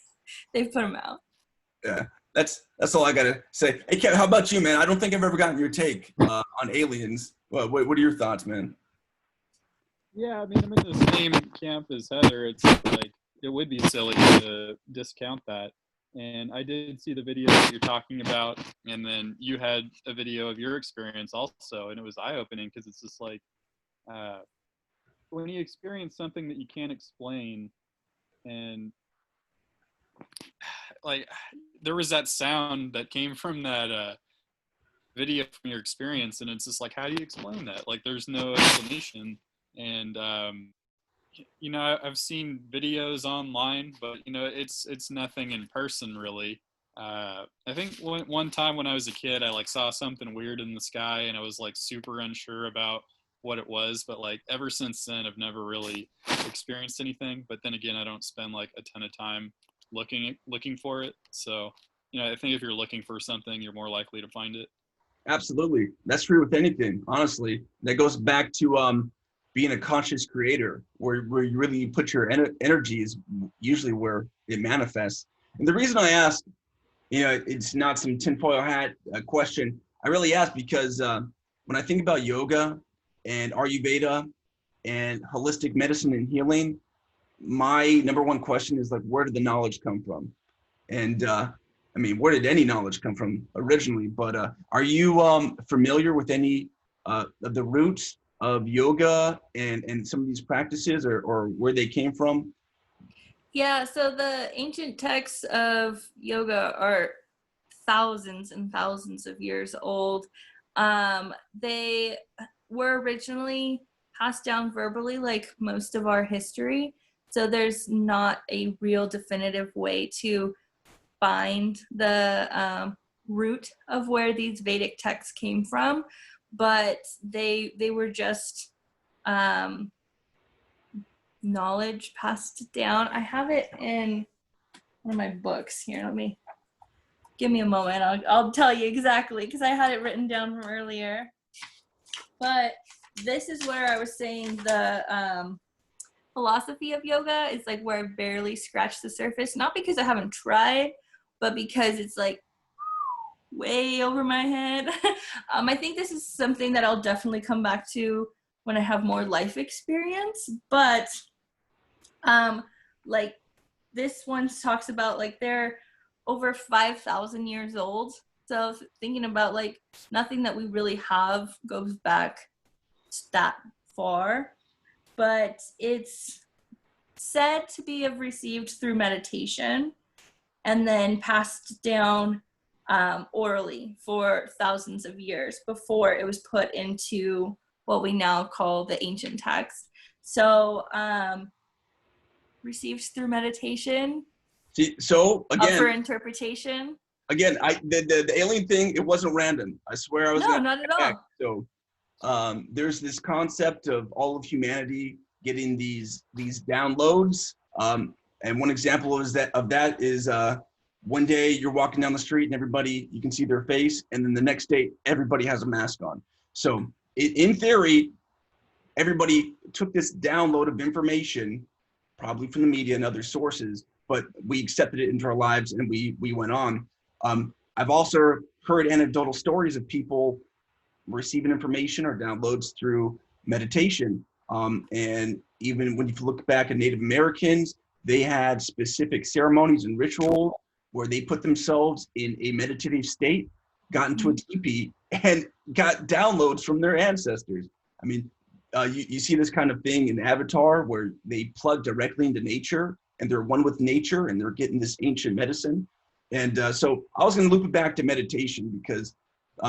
put them out. Yeah, that's all I gotta say. Hey, Kevin, how about you, man? I don't think I've ever gotten your take on aliens. What are your thoughts, man? Yeah, I mean, I'm in the same camp as Heather. It's like, it would be silly to discount that. And I did see the video that you're talking about, and then you had a video of your experience also, and it was eye-opening because it's just like, when you experience something that you can't explain, and like, there was that sound that came from that video from your experience, and it's just like, how do you explain that? Like, there's no explanation. And you know, I've seen videos online, but you know, it's nothing in person really. I think one time when I was a kid, I like saw something weird in the sky, and I was like super unsure about what it was. But like ever since then, I've never really experienced anything. But then again, I don't spend like a ton of time looking for it. So you know, I think if you're looking for something, you're more likely to find it. Absolutely. That's true with anything, honestly. That goes back to being a conscious creator, where you really put your energy is usually where it manifests. And the reason I ask, you know, it's not some tinfoil hat question. I really ask because when I think about yoga and Ayurveda and holistic medicine and healing, my number one question is like, where did the knowledge come from? And I mean, where did any knowledge come from originally? But are you familiar with any of the roots of yoga and some of these practices, or where they came from? Yeah, so the ancient texts of yoga are thousands and thousands of years old. They were originally passed down verbally, like most of our history. So there's not a real definitive way to find the root of where these Vedic texts came from, but they were just knowledge passed down. I have it in one of my books here. Give me a moment. I'll tell you exactly because I had it written down from earlier. But this is where I was saying the philosophy of yoga is like where I barely scratched the surface. Not because I haven't tried, but because it's like way over my head. I think this is something that I'll definitely come back to when I have more life experience. But like this one talks about like they're over 5,000 years old. So thinking about like nothing that we really have goes back that far, but it's said to be received through meditation and then passed down orally for thousands of years before it was put into what we now call the ancient text. So received through meditation. See, so again, up for interpretation. Again, the alien thing, it wasn't random. I swear I was not at all. So there's this concept of all of humanity getting these downloads. And one example of that is one day you're walking down the street and everybody, you can see their face, and then the next day everybody has a mask on. So in theory, everybody took this download of information, probably from the media and other sources, but we accepted it into our lives and we went on. I've also heard anecdotal stories of people receiving information or downloads through meditation. And even when you look back at Native Americans, they had specific ceremonies and rituals where they put themselves in a meditative state, got into a teepee, and got downloads from their ancestors. I mean, you see this kind of thing in Avatar where they plug directly into nature and they're one with nature and they're getting this ancient medicine. And so I was going to loop it back to meditation because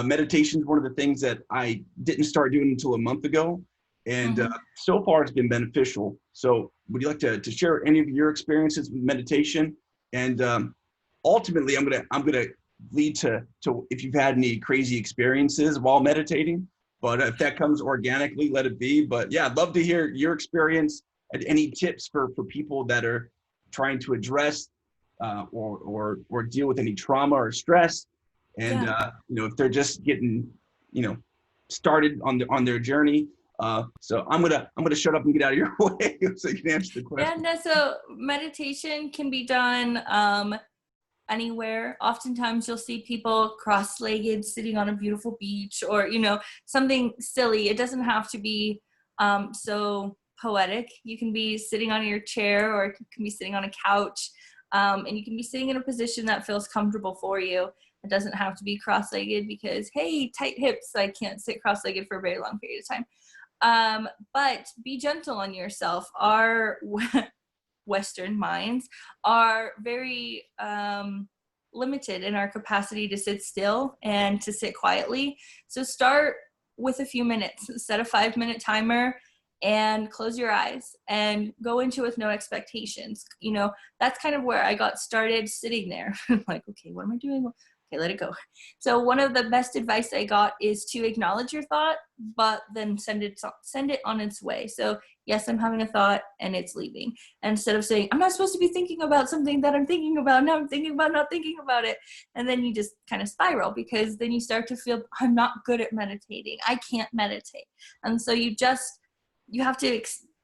meditation is one of the things that I didn't start doing until a month ago. And so far it's been beneficial. So would you like to share any of your experiences with meditation? And ultimately, I'm gonna lead to if you've had any crazy experiences while meditating. But if that comes organically, let it be. But yeah, I'd love to hear your experience and any tips for people that are trying to address or deal with any trauma or stress. And you know, if they're just getting, you know, started on their journey. So I'm gonna shut up and get out of your way so you can answer the question. Yeah, no, so meditation can be done anywhere. Oftentimes you'll see people cross-legged sitting on a beautiful beach, or, you know, something silly. It doesn't have to be so poetic. You can be sitting on your chair, or you can be sitting on a couch, and you can be sitting in a position that feels comfortable for you. It doesn't have to be cross-legged because, hey, tight hips, I can't sit cross-legged for a very long period of time. But be gentle on yourself. Our Western minds are very limited in our capacity to sit still and to sit quietly. So start with a few minutes. Set a 5-minute timer and close your eyes and go into it with no expectations. You know, that's kind of where I got started, sitting there. Like, okay, what am I doing? Okay, let it go. So one of the best advice I got is to acknowledge your thought, but then send it on its way. So yes, I'm having a thought and it's leaving. And instead of saying, I'm not supposed to be thinking about something that I'm thinking about, now I'm thinking about not thinking about it. And then you just kind of spiral, because then you start to feel, I'm not good at meditating. I can't meditate. And so you have to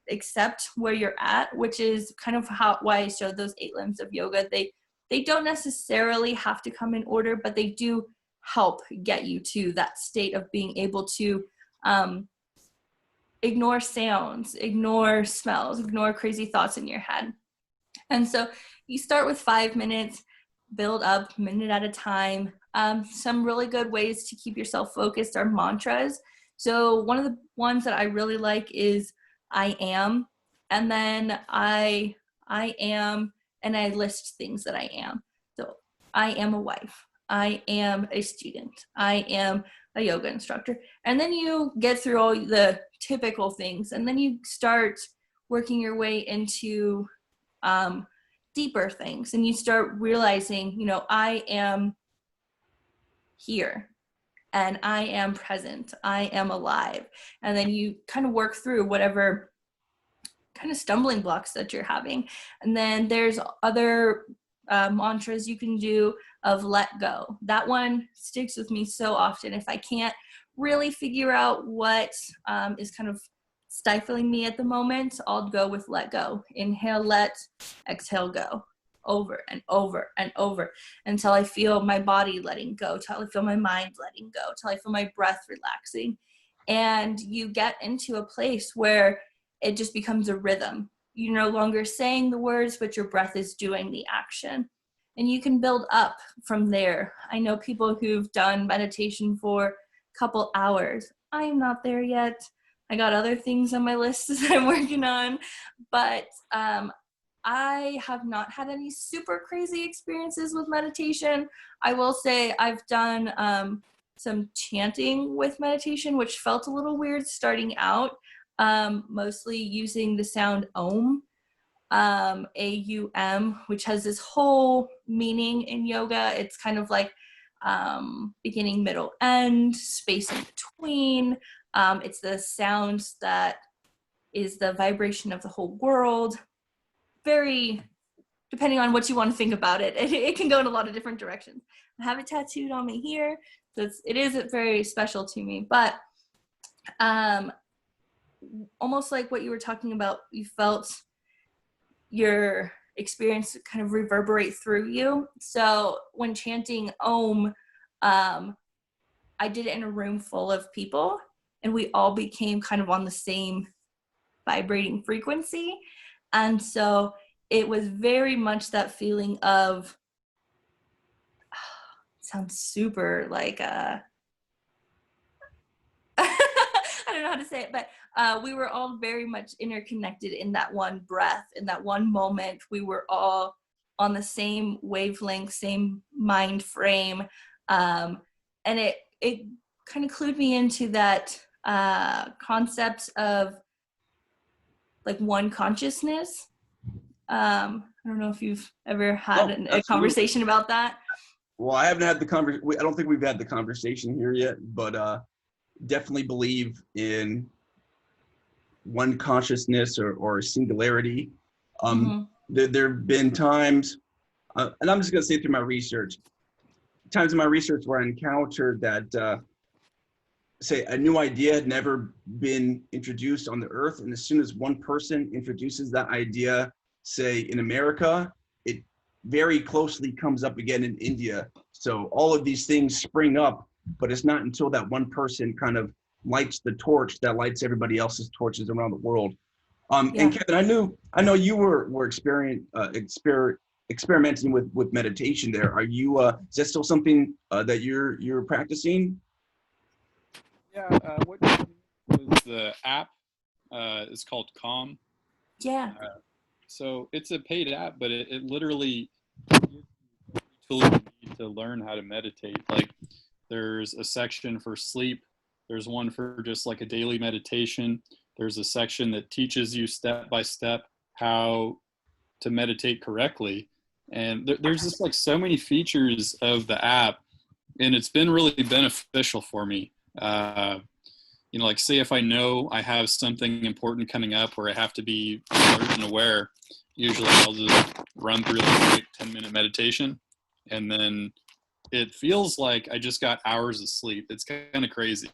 accept where you're at, which is kind of why I showed those 8 limbs of yoga. They don't necessarily have to come in order, but they do help get you to that state of being able to ignore sounds, ignore smells, ignore crazy thoughts in your head. And so you start with 5 minutes, build up minute at a time. Some really good ways to keep yourself focused are mantras. So one of the ones that I really like is I am, and then I am, and I list things that I am. So I am a wife. I am a student. I am a yoga instructor. And then you get through all the typical things, and then you start working your way into deeper things, and you start realizing, you know, I am here, and I am present. I am alive. And then you kind of work through whatever kind of stumbling blocks that you're having. And then there's other mantras you can do of let go. That one sticks with me so often. If I can't really figure out what is kind of stifling me at the moment, I'll go with let go. Inhale, let, exhale, go. Over and over and over until I feel my body letting go, till I feel my mind letting go, till I feel my breath relaxing. And you get into a place where it just becomes a rhythm. You're no longer saying the words, but your breath is doing the action. And you can build up from there. I know people who've done meditation for a couple hours. I'm not there yet. I got other things on my list that I'm working on. But I have not had any super crazy experiences with meditation. I will say I've done some chanting with meditation, which felt a little weird starting out. Mostly using the sound Om, A-U-M, which has this whole meaning in yoga. It's kind of like beginning, middle, end, space in between. It's the sound that is the vibration of the whole world. Very, depending on what you want to think about it, it can go in a lot of different directions. I have it tattooed on me here, so it is very special to me. But almost like what you were talking about, you felt your experience kind of reverberate through you. So when chanting Om, I did it in a room full of people, and we all became kind of on the same vibrating frequency. And so it was very much that feeling of, sounds super like I don't know how to say it, but we were all very much interconnected in that one breath, in that one moment. We were all on the same wavelength, same mind frame. And it kind of clued me into that concept of like one consciousness. I don't know if you've ever had a conversation about that. Well, I haven't had the conversation. I don't think we've had the conversation here yet, but definitely believe in one consciousness or singularity. There have been times, and I'm just going to say through my research, times in my research where I encountered that, say, a new idea had never been introduced on the earth. And as soon as one person introduces that idea, say in America, very closely comes up again in India. So all of these things spring up, but it's not until that one person kind of lights the torch that lights everybody else's torches around the world. Yeah. And Kevin, I know you were experimenting with meditation there. Are you, is that still something that you're practicing? Yeah, what was the app? It's called Calm. Yeah. So it's a paid app, but it literally gives you every tool you need to learn how to meditate. Like there's a section for sleep. There's one for just like a daily meditation. There's a section that teaches you step by step how to meditate correctly. And there's just like so many features of the app, and it's been really beneficial for me. You know, like say if I know I have something important coming up where I have to be alert and aware, usually I'll just run through like a quick 10-minute meditation, and then it feels like I just got hours of sleep. It's kind of crazy.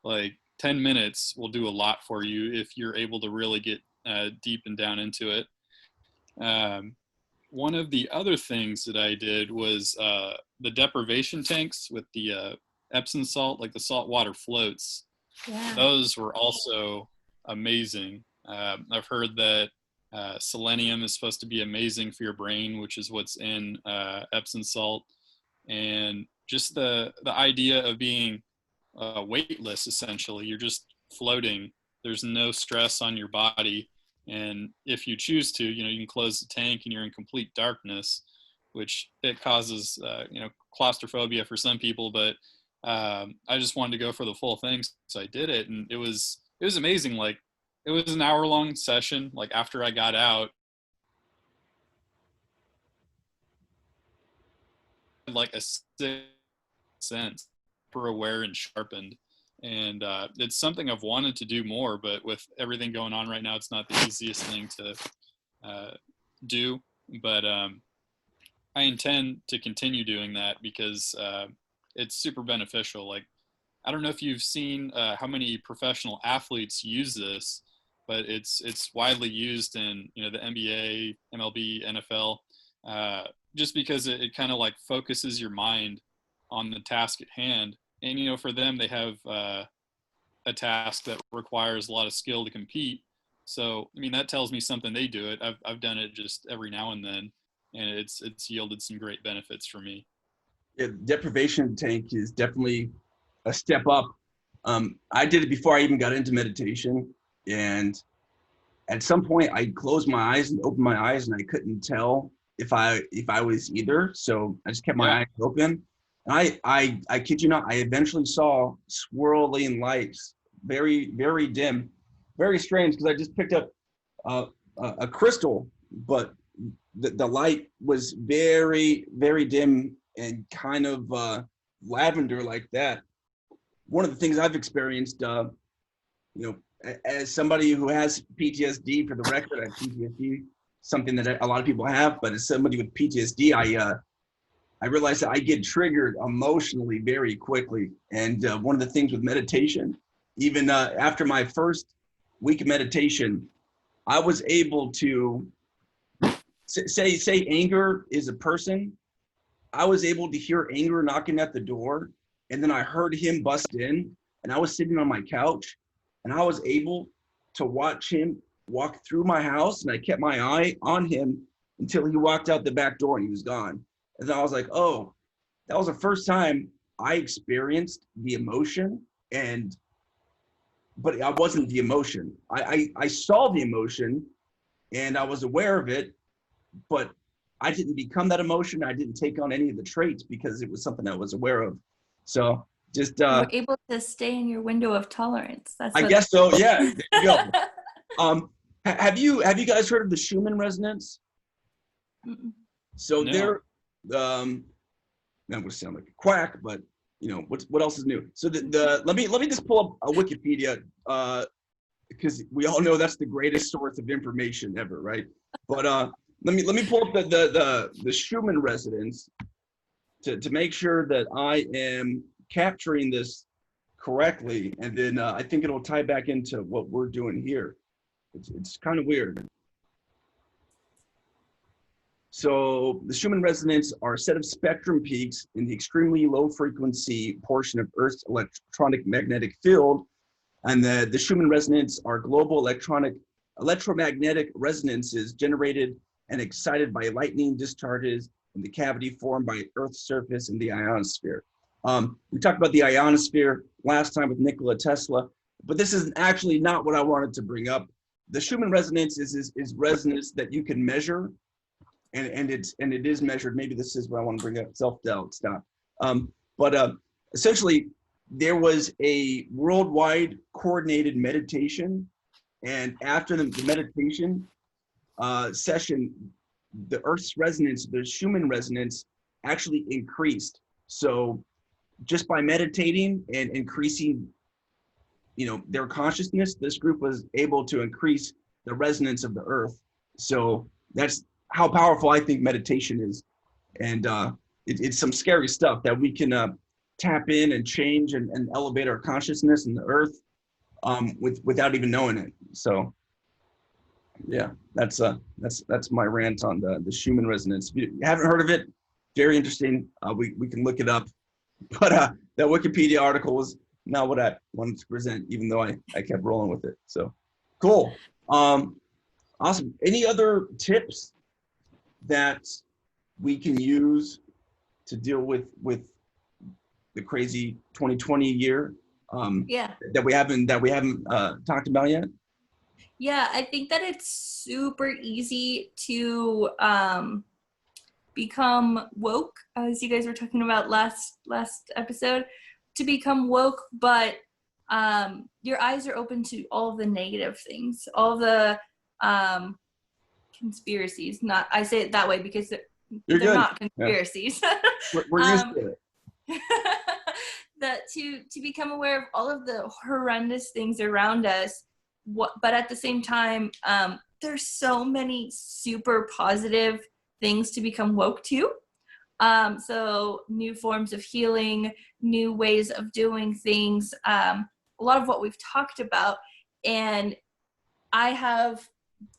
Like 10 minutes will do a lot for you if you're able to really get deep and down into it. One of the other things that I did was the deprivation tanks with the Epsom salt, like the salt water floats. Yeah. Those were also amazing. I've heard that selenium is supposed to be amazing for your brain, which is what's in Epsom salt. And just the idea of being weightless, essentially, you're just floating. There's no stress on your body. And if you choose to, you know, you can close the tank and you're in complete darkness, which it causes, you know, claustrophobia for some people, but I just wanted to go for the full thing, so I did it, and it was amazing. Like it was an hour-long session. Like after I got out, like a sixth sense, super aware and sharpened, and it's something I've wanted to do more. But with everything going on right now, it's not the easiest thing to do. But I intend to continue doing that because it's super beneficial. Like, I don't know if you've seen how many professional athletes use this, but it's widely used in, you know, the NBA, MLB, NFL, just because it kind of like focuses your mind on the task at hand. And, you know, for them, they have a task that requires a lot of skill to compete. So, I mean, that tells me something they do it. I've done it just every now and then, and it's yielded some great benefits for me. Yeah, deprivation tank is definitely a step up. I did it before I even got into meditation, and at some point I closed my eyes and opened my eyes, and I couldn't tell if I was either. So I just kept my eyes open. And I kid you not, I eventually saw swirling lights, very, very dim, very strange, because I just picked up a crystal, but the light was very, very dim and kind of lavender like that. One of the things I've experienced, you know, as somebody who has PTSD, for the record, I have PTSD, something that a lot of people have, but as somebody with PTSD, I realized that I get triggered emotionally very quickly. And one of the things with meditation, even after my first week of meditation, I was able to say anger is a person. I was able to hear anger knocking at the door, and then I heard him bust in, and I was sitting on my couch, and I was able to watch him walk through my house, and I kept my eye on him until he walked out the back door and he was gone. And then I was like, oh, that was the first time I experienced the emotion, but I wasn't the emotion. I saw the emotion and I was aware of it, but I didn't become that emotion. I didn't take on any of the traits because it was something I was aware of. So just you were able to stay in your window of tolerance. I guess so. Yeah. There you go. Have you guys heard of the Schumann Resonance? Mm-mm. So No. they're that would sound like a quack, but you know what else is new? So let me just pull up a Wikipedia because we all know that's the greatest source of information ever, right? But let me pull up the Schumann Resonance to make sure that I am capturing this correctly, and then I think it'll tie back into what we're doing here. It's kind of weird. So the Schumann resonance are a set of spectrum peaks in the extremely low frequency portion of Earth's electronic magnetic field. And the Schumann resonance are global electromagnetic resonances generated and excited by lightning discharges in the cavity formed by Earth's surface in the ionosphere. We talked about the ionosphere last time with Nikola Tesla, but this is actually not what I wanted to bring up. The Schumann resonance is resonance that you can measure, and it is measured. Maybe this is what I want to bring up. Self-doubt, stop. Essentially, there was a worldwide coordinated meditation, and after the meditation session, the Earth's resonance, the Schumann resonance, actually increased. So just by meditating and increasing, their consciousness, this group was able to increase the resonance of the Earth. So that's how powerful I think meditation is. And it's some scary stuff that we can tap in and change and elevate our consciousness in the Earth without even knowing it. So yeah, that's my rant on the Schumann resonance. If you haven't heard of it, very interesting. We can look it up. But that Wikipedia article was not what I wanted to present, even though I kept rolling with it. So cool. Awesome. Any other tips that we can use to deal with the crazy 2020 year that we haven't talked about yet? Yeah, I think that it's super easy to become woke, as you guys were talking about last episode, to become woke, but your eyes are open to all of the negative things, all the conspiracies. Not, I say it that way because they're not conspiracies. Yeah. We're used to it. That to become aware of all of the horrendous things around us, but at the same time, there's so many super positive things to become woke to. So new forms of healing, new ways of doing things, a lot of what we've talked about. And I have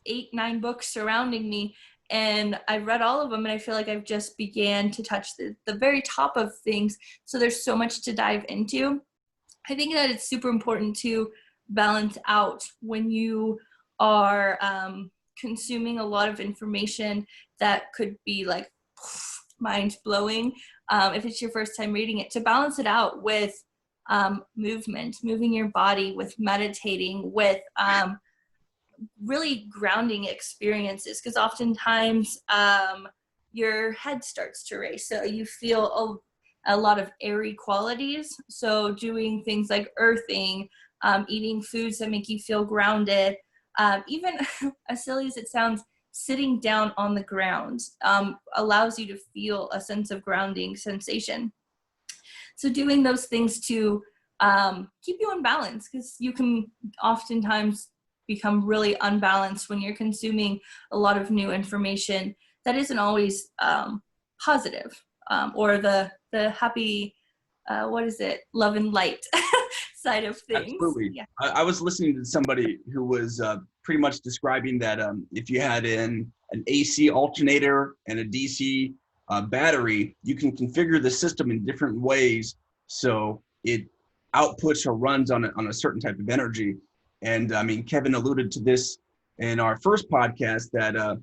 8-9 books surrounding me, and I've read all of them, and I feel like I've just began to touch the very top of things. So there's so much to dive into. I think that it's super important to balance out when you are consuming a lot of information that could be like mind-blowing. If it's your first time reading it, to balance it out with movement, moving your body, with meditating, with really grounding experiences, because oftentimes your head starts to race, so you feel a lot of airy qualities. So doing things like earthing, eating foods that make you feel grounded, even as silly as it sounds, sitting down on the ground allows you to feel a sense of grounding sensation. So doing those things to keep you in balance, because you can oftentimes become really unbalanced when you're consuming a lot of new information that isn't always positive, or the happy, love and light side of things. Absolutely. Yeah. I was listening to somebody who was pretty much describing that if you had an AC alternator and a DC battery, you can configure the system in different ways so it outputs or runs on a certain type of energy. And I mean, Kevin alluded to this in our first podcast, that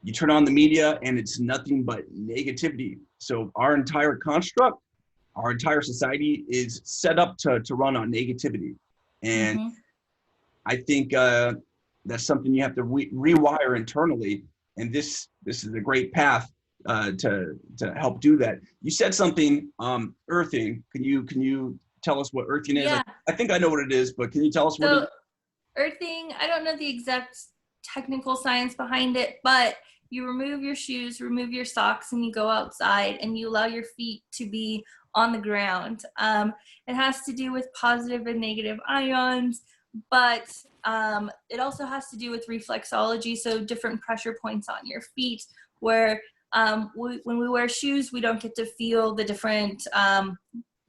you turn on the media and it's nothing but negativity. So our entire construct, our entire society is set up to run on negativity. And I think that's something you have to rewire internally. And this is a great path to help do that. You said something, earthing. Can you tell us what earthing is? Yeah. I think I know what it is, but can you tell us what it is? Earthing, I don't know the exact technical science behind it, but you remove your shoes, remove your socks, and you go outside and you allow your feet to be on the ground. It has to do with positive and negative ions, but it also has to do with reflexology, so different pressure points on your feet, where when we wear shoes, we don't get to feel the different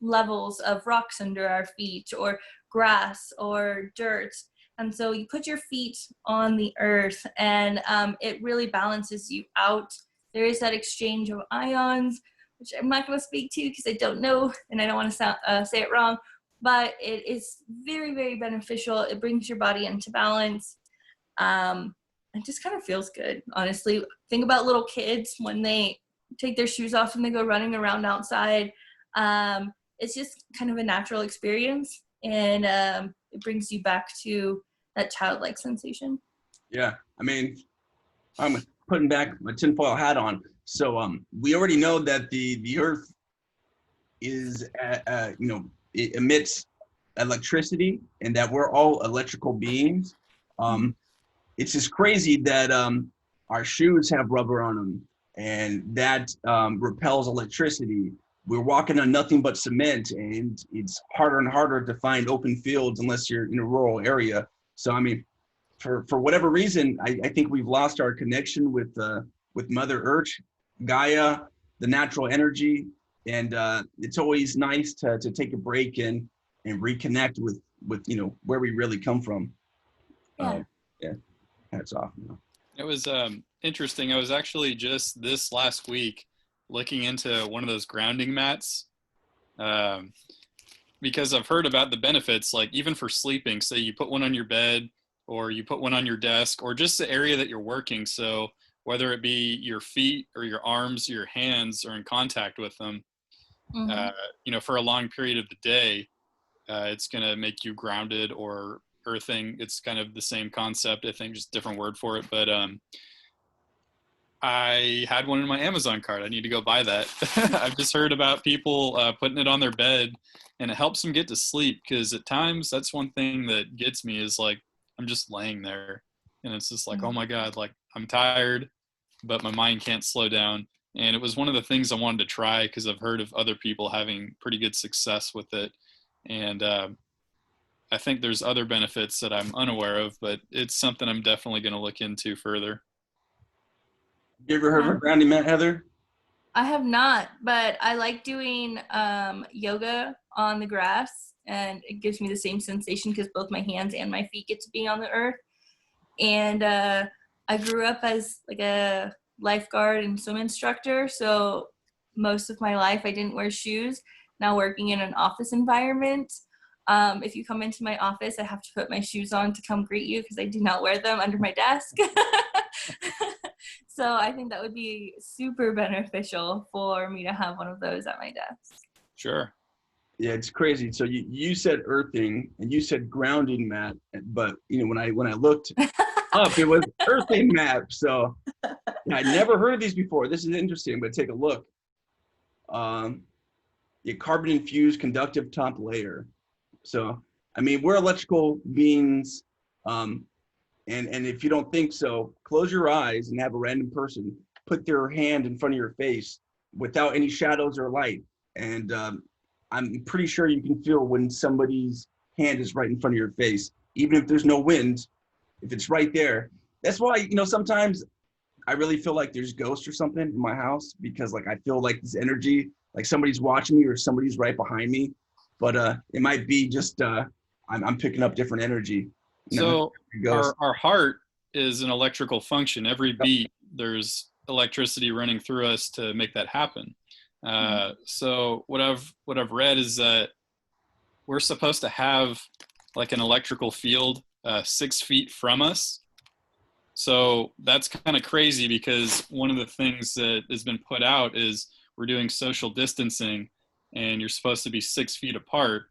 levels of rocks under our feet, or grass or dirt. And so you put your feet on the earth, and it really balances you out. There is that exchange of ions, which I'm not going to speak to because I don't know and I don't want to say it wrong, but it is very, very beneficial. It brings your body into balance. It just kind of feels good, honestly. Think about little kids when they take their shoes off and they go running around outside. It's just kind of a natural experience, and it brings you back to that childlike sensation. Yeah, I mean, I'm putting back my tinfoil hat on. So we already know that the Earth is, it emits electricity, and that we're all electrical beings. It's just crazy that our shoes have rubber on them, and that repels electricity. We're walking on nothing but cement, and it's harder and harder to find open fields unless you're in a rural area. So, I mean, for whatever reason, I think we've lost our connection with Mother Earth, Gaia, the natural energy, and it's always nice to take a break and reconnect with where we really come from. Yeah. Yeah, hats off. It was interesting. I was actually just this last week looking into one of those grounding mats, because I've heard about the benefits, like even for sleeping. Say you put one on your bed, or you put one on your desk, or just the area that you're working. So whether it be your feet or your arms, your hands are in contact with them, for a long period of the day, it's going to make you grounded or earthing. It's kind of the same concept, I think, just different word for it. But I had one in my Amazon cart. I need to go buy that. I've just heard about people putting it on their bed, and it helps them get to sleep, because at times that's one thing that gets me is like, I'm just laying there and it's just like, oh my God, like I'm tired, but my mind can't slow down. And it was one of the things I wanted to try because I've heard of other people having pretty good success with it. And I think there's other benefits that I'm unaware of, but it's something I'm definitely going to look into further. You ever heard of a grounding mat, Heather? I have not, but I like doing yoga on the grass, and it gives me the same sensation because both my hands and my feet get to be on the earth. And I grew up as like a lifeguard and swim instructor, so most of my life I didn't wear shoes. Now working in an office environment, if you come into my office, I have to put my shoes on to come greet you because I do not wear them under my desk. So I think that would be super beneficial for me to have one of those at my desk. Sure. Yeah, it's crazy. So you said earthing and you said grounding mat, but when I looked up, it was earthing mat. So I never heard of these before. This is interesting, but take a look. Carbon infused conductive top layer. So I mean, we're electrical beings. And if you don't think so, close your eyes and have a random person put their hand in front of your face without any shadows or light. And I'm pretty sure you can feel when somebody's hand is right in front of your face, even if there's no wind, if it's right there. That's why, sometimes I really feel like there's ghosts or something in my house, because like I feel like this energy, like somebody's watching me or somebody's right behind me. But it might be just I'm picking up different energy. So our heart is an electrical function. Every beat, there's electricity running through us to make that happen. So what I've read is that we're supposed to have like an electrical field 6 feet from us. So that's kind of crazy, because one of the things that has been put out is we're doing social distancing and you're supposed to be 6 feet apart.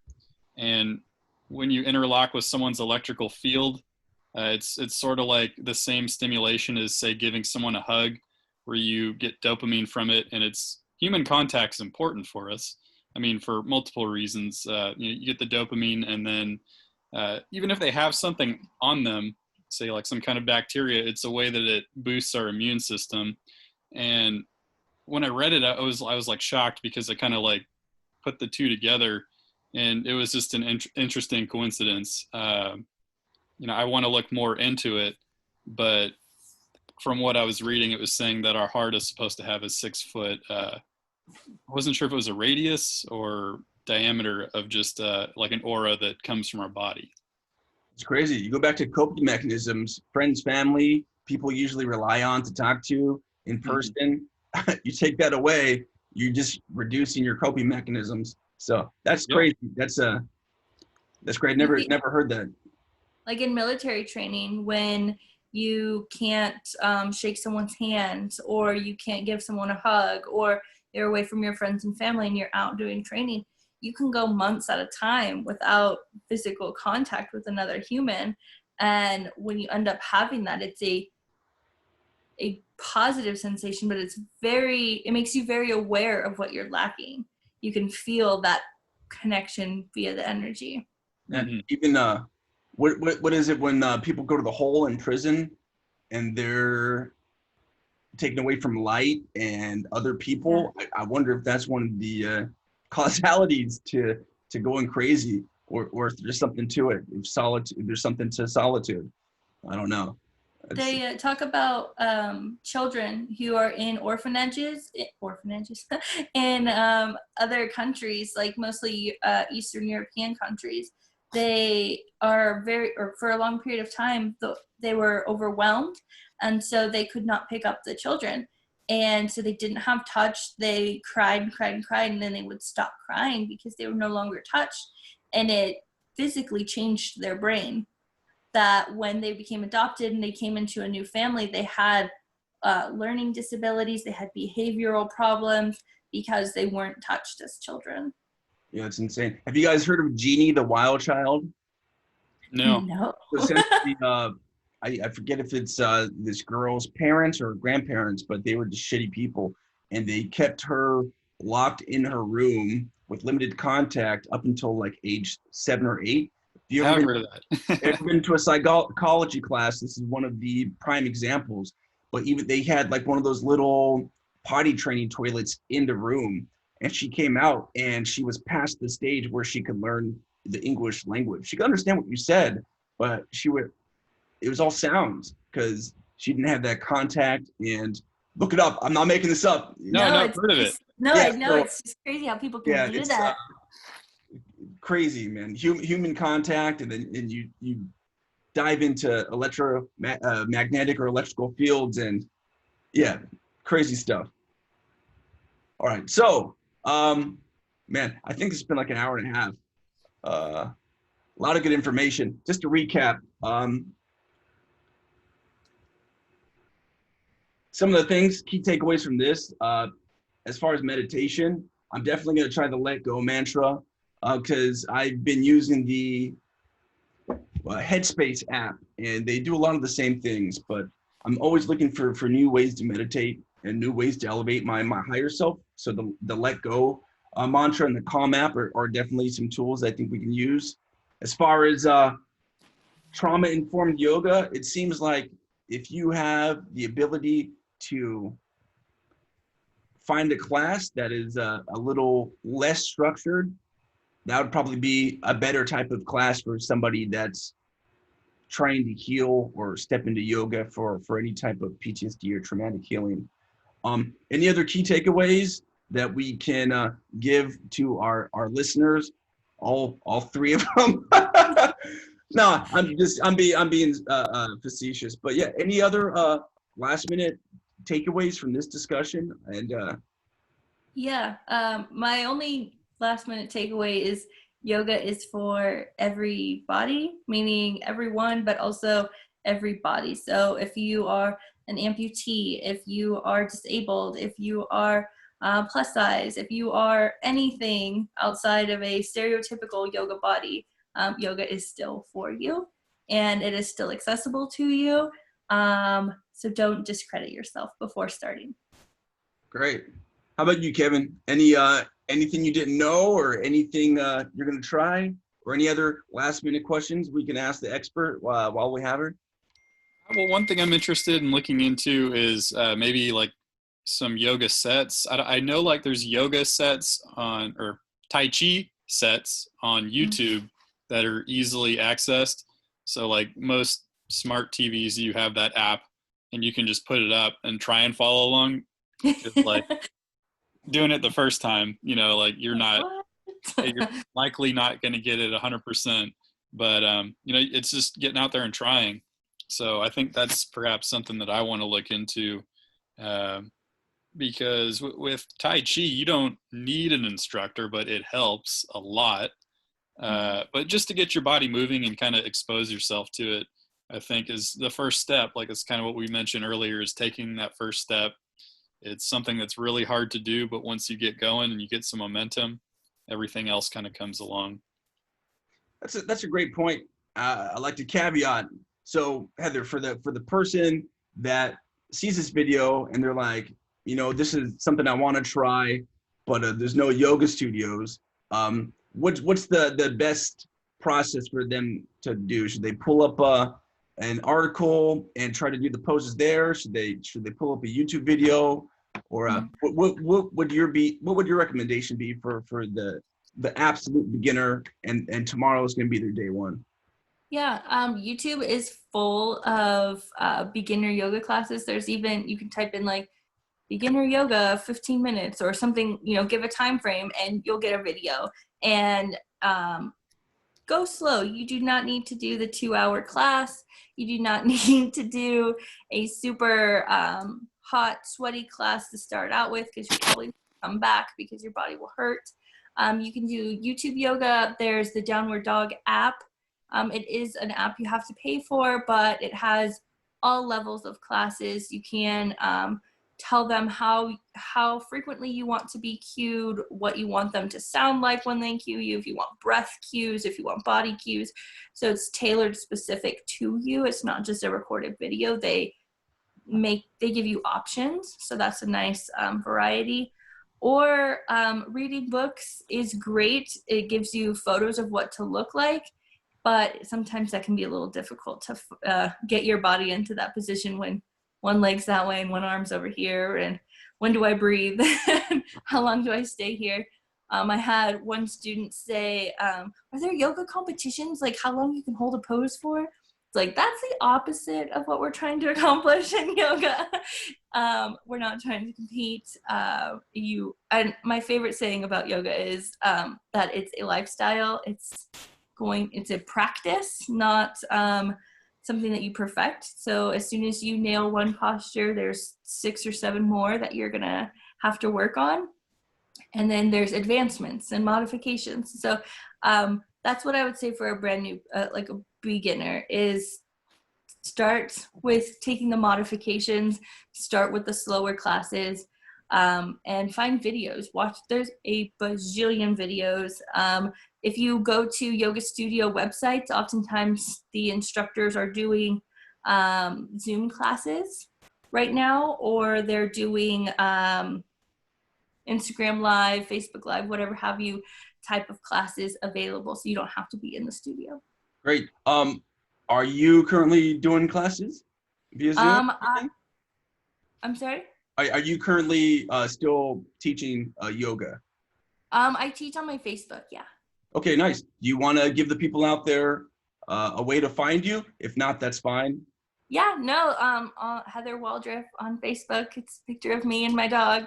And when you interlock with someone's electrical field, it's sort of like the same stimulation as, say, giving someone a hug, where you get dopamine from it. And human contact is important for us. I mean, for multiple reasons. You get the dopamine, and then even if they have something on them, say like some kind of bacteria, it's a way that it boosts our immune system. And when I read it, I was like shocked, because I kind of like put the two together. And it was just an interesting coincidence. I want to look more into it, but from what I was reading, it was saying that our heart is supposed to have a 6 foot, I wasn't sure if it was a radius or diameter of just like an aura that comes from our body. It's crazy. You go back to coping mechanisms, friends, family, people usually rely on to talk to in person. You take that away, you're just reducing your coping mechanisms. So that's crazy. That's great. Never heard that. Like in military training, when you can't shake someone's hand, or you can't give someone a hug, or you're away from your friends and family and you're out doing training, you can go months at a time without physical contact with another human. And when you end up having that, it's a positive sensation, but it makes you very aware of what you're lacking. You can feel that connection via the energy. And even what is it when people go to the hole in prison and they're taken away from light and other people? I wonder if that's one of the causalities to going crazy, or if there's something to it. If there's something to solitude. I don't know. They talk about children who are in orphanages in other countries, like mostly Eastern European countries. They are for a long period of time, they were overwhelmed, and so they could not pick up the children. And so they didn't have touch. They cried and cried and cried, and then they would stop crying because they were no longer touched. And it physically changed their brain. That when they became adopted and they came into a new family, they had learning disabilities, they had behavioral problems because they weren't touched as children. Yeah, it's insane. Have you guys heard of Jeannie, the wild child? No. So essentially, I forget if it's this girl's parents or grandparents, but they were just shitty people, and they kept her locked in her room with limited contact up until like age 7 or 8. I have heard of that. Ever been to a psychology class? This is one of the prime examples. But even they had like one of those little potty training toilets in the room, and she came out and she was past the stage where she could learn the English language. She could understand what you said, but it was all sounds because she didn't have that contact. And look it up. I'm not making this up. No, I've not heard of it. No, yeah, I know. So, it's just crazy how people can do that. Crazy, man. Human contact, and then you dive into electromagnetic or electrical fields, and yeah, crazy stuff. All right, so man, I think it's been like an hour and a half. A lot of good information. Just to recap, some of the things, key takeaways from this, as far as meditation, I'm definitely going to try the let go mantra, because I've been using the Headspace app, and they do a lot of the same things, but I'm always looking for new ways to meditate and new ways to elevate my higher self. So the let go mantra and the calm app are definitely some tools I think we can use. As far as trauma-informed yoga, it seems like if you have the ability to find a class that is a little less structured, that would probably be a better type of class for somebody that's trying to heal or step into yoga for any type of PTSD or traumatic healing. Any other key takeaways that we can give to our listeners? All three of them. No, I'm being facetious, but yeah. Any other last minute takeaways from this discussion? And my only last minute takeaway is yoga is for everybody, meaning everyone, but also everybody. So if you are an amputee, if you are disabled, if you are plus size, if you are anything outside of a stereotypical yoga body, yoga is still for you, and it is still accessible to you. So don't discredit yourself before starting. Great. How about you, Kevin? Anything you didn't know, or anything you're going to try, or any other last minute questions we can ask the expert while we have her? Well, one thing I'm interested in looking into is maybe like some yoga sets. I know like there's yoga sets or Tai Chi sets on YouTube that are easily accessed. So like most smart TVs, you have that app and you can just put it up and try and follow along. Just like doing it the first time, like you're likely not going to get it 100%. but it's just getting out there and trying. So I think that's perhaps something that I want to look into, because with Tai Chi, you don't need an instructor, but it helps a lot. But just to get your body moving and kind of expose yourself to it, I think is the first step. Like, it's kind of what we mentioned earlier, is taking that first step. It's something that's really hard to do, but once you get going and you get some momentum, everything else kind of comes along. That's a great point. I like to caveat. So Heather, for the person that sees this video and they're like, this is something I want to try, but there's no yoga studios. What's the best process for them to do? Should they pull up an article and try to do the poses there? Should they pull up a YouTube video, or what would your recommendation be for the absolute beginner, and tomorrow is going to be their day one? Yeah, YouTube is full of beginner yoga classes. There's even, you can type in like beginner yoga 15 minutes or something, give a time frame and you'll get a video. And go slow. You do not need to do the 2-hour class. You do not need to do a super hot, sweaty class to start out with, because you probably come back because your body will hurt. You can do YouTube yoga. There's the Downward Dog app. It is an app you have to pay for, but it has all levels of classes. You can tell them how frequently you want to be cued, what you want them to sound like when they cue you, if you want breath cues, if you want body cues. So it's tailored specific to you. It's not just a recorded video. They give you options. So that's a nice variety. Or reading books is great. It gives you photos of what to look like, but sometimes that can be a little difficult to get your body into that position when one leg's that way and one arm's over here, and when do I breathe? How long do I stay here? I had one student say, are there yoga competitions? Like, how long you can hold a pose for? It's like, that's the opposite of what we're trying to accomplish in yoga. We're not trying to compete. And my favorite saying about yoga is that it's a lifestyle. It's a practice, not something that you perfect. So as soon as you nail one posture, there's 6 or 7 more that you're gonna have to work on. And then there's advancements and modifications. So that's what I would say for a brand new, like a beginner, is start with taking the modifications, start with the slower classes, and find videos. There's a bajillion videos. If you go to yoga studio websites, oftentimes the instructors are doing Zoom classes right now, or they're doing Instagram Live, Facebook Live, whatever have you type of classes available, so you don't have to be in the studio. Great. Are you currently doing classes via Zoom? I'm sorry? Are you currently still teaching yoga? I teach on my Facebook, yeah. Okay, nice. Do you want to give the people out there a way to find you? If not, that's fine. Yeah, no, Heather Waldriff on Facebook. It's a picture of me and my dog.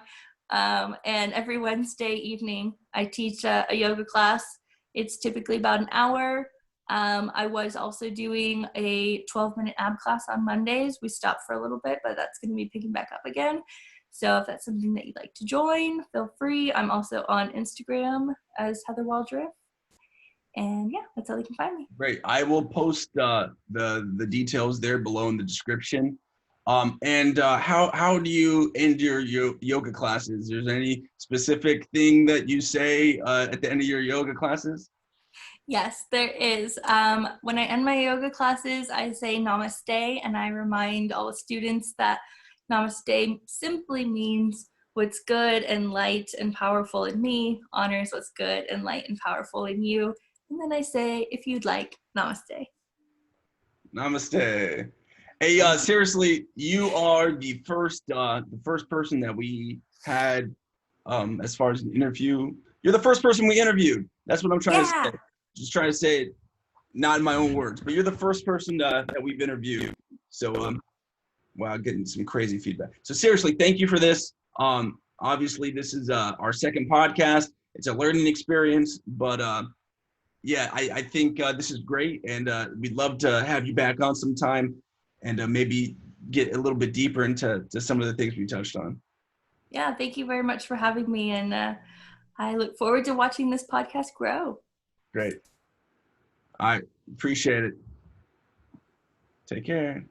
And every Wednesday evening, I teach a yoga class. It's typically about an hour. I was also doing a 12-minute ab class on Mondays. We stopped for a little bit, but that's going to be picking back up again. So if that's something that you'd like to join, feel free. I'm also on Instagram as Heather Waldriff. And yeah, that's how you can find me. Great. I will post the details there below in the description. And how do you end your yoga classes? Is there any specific thing that you say at the end of your yoga classes? Yes, there is. When I end my yoga classes, I say namaste, and I remind all the students that namaste simply means what's good and light and powerful in me honors what's good and light and powerful in you. And then I say, if you'd like, namaste. Namaste. Hey, seriously, you are the first person that we had as far as an interview. You're the first person we interviewed. That's what I'm trying to say. Just trying to say it, not in my own words, but you're the first person that we've interviewed. So, wow, getting some crazy feedback. So seriously, thank you for this. Obviously, this is our second podcast. It's a learning experience, but yeah, I think this is great, and we'd love to have you back on sometime, and maybe get a little bit deeper into some of the things we touched on. Yeah, thank you very much for having me, and I look forward to watching this podcast grow. Great. I appreciate it. Take care.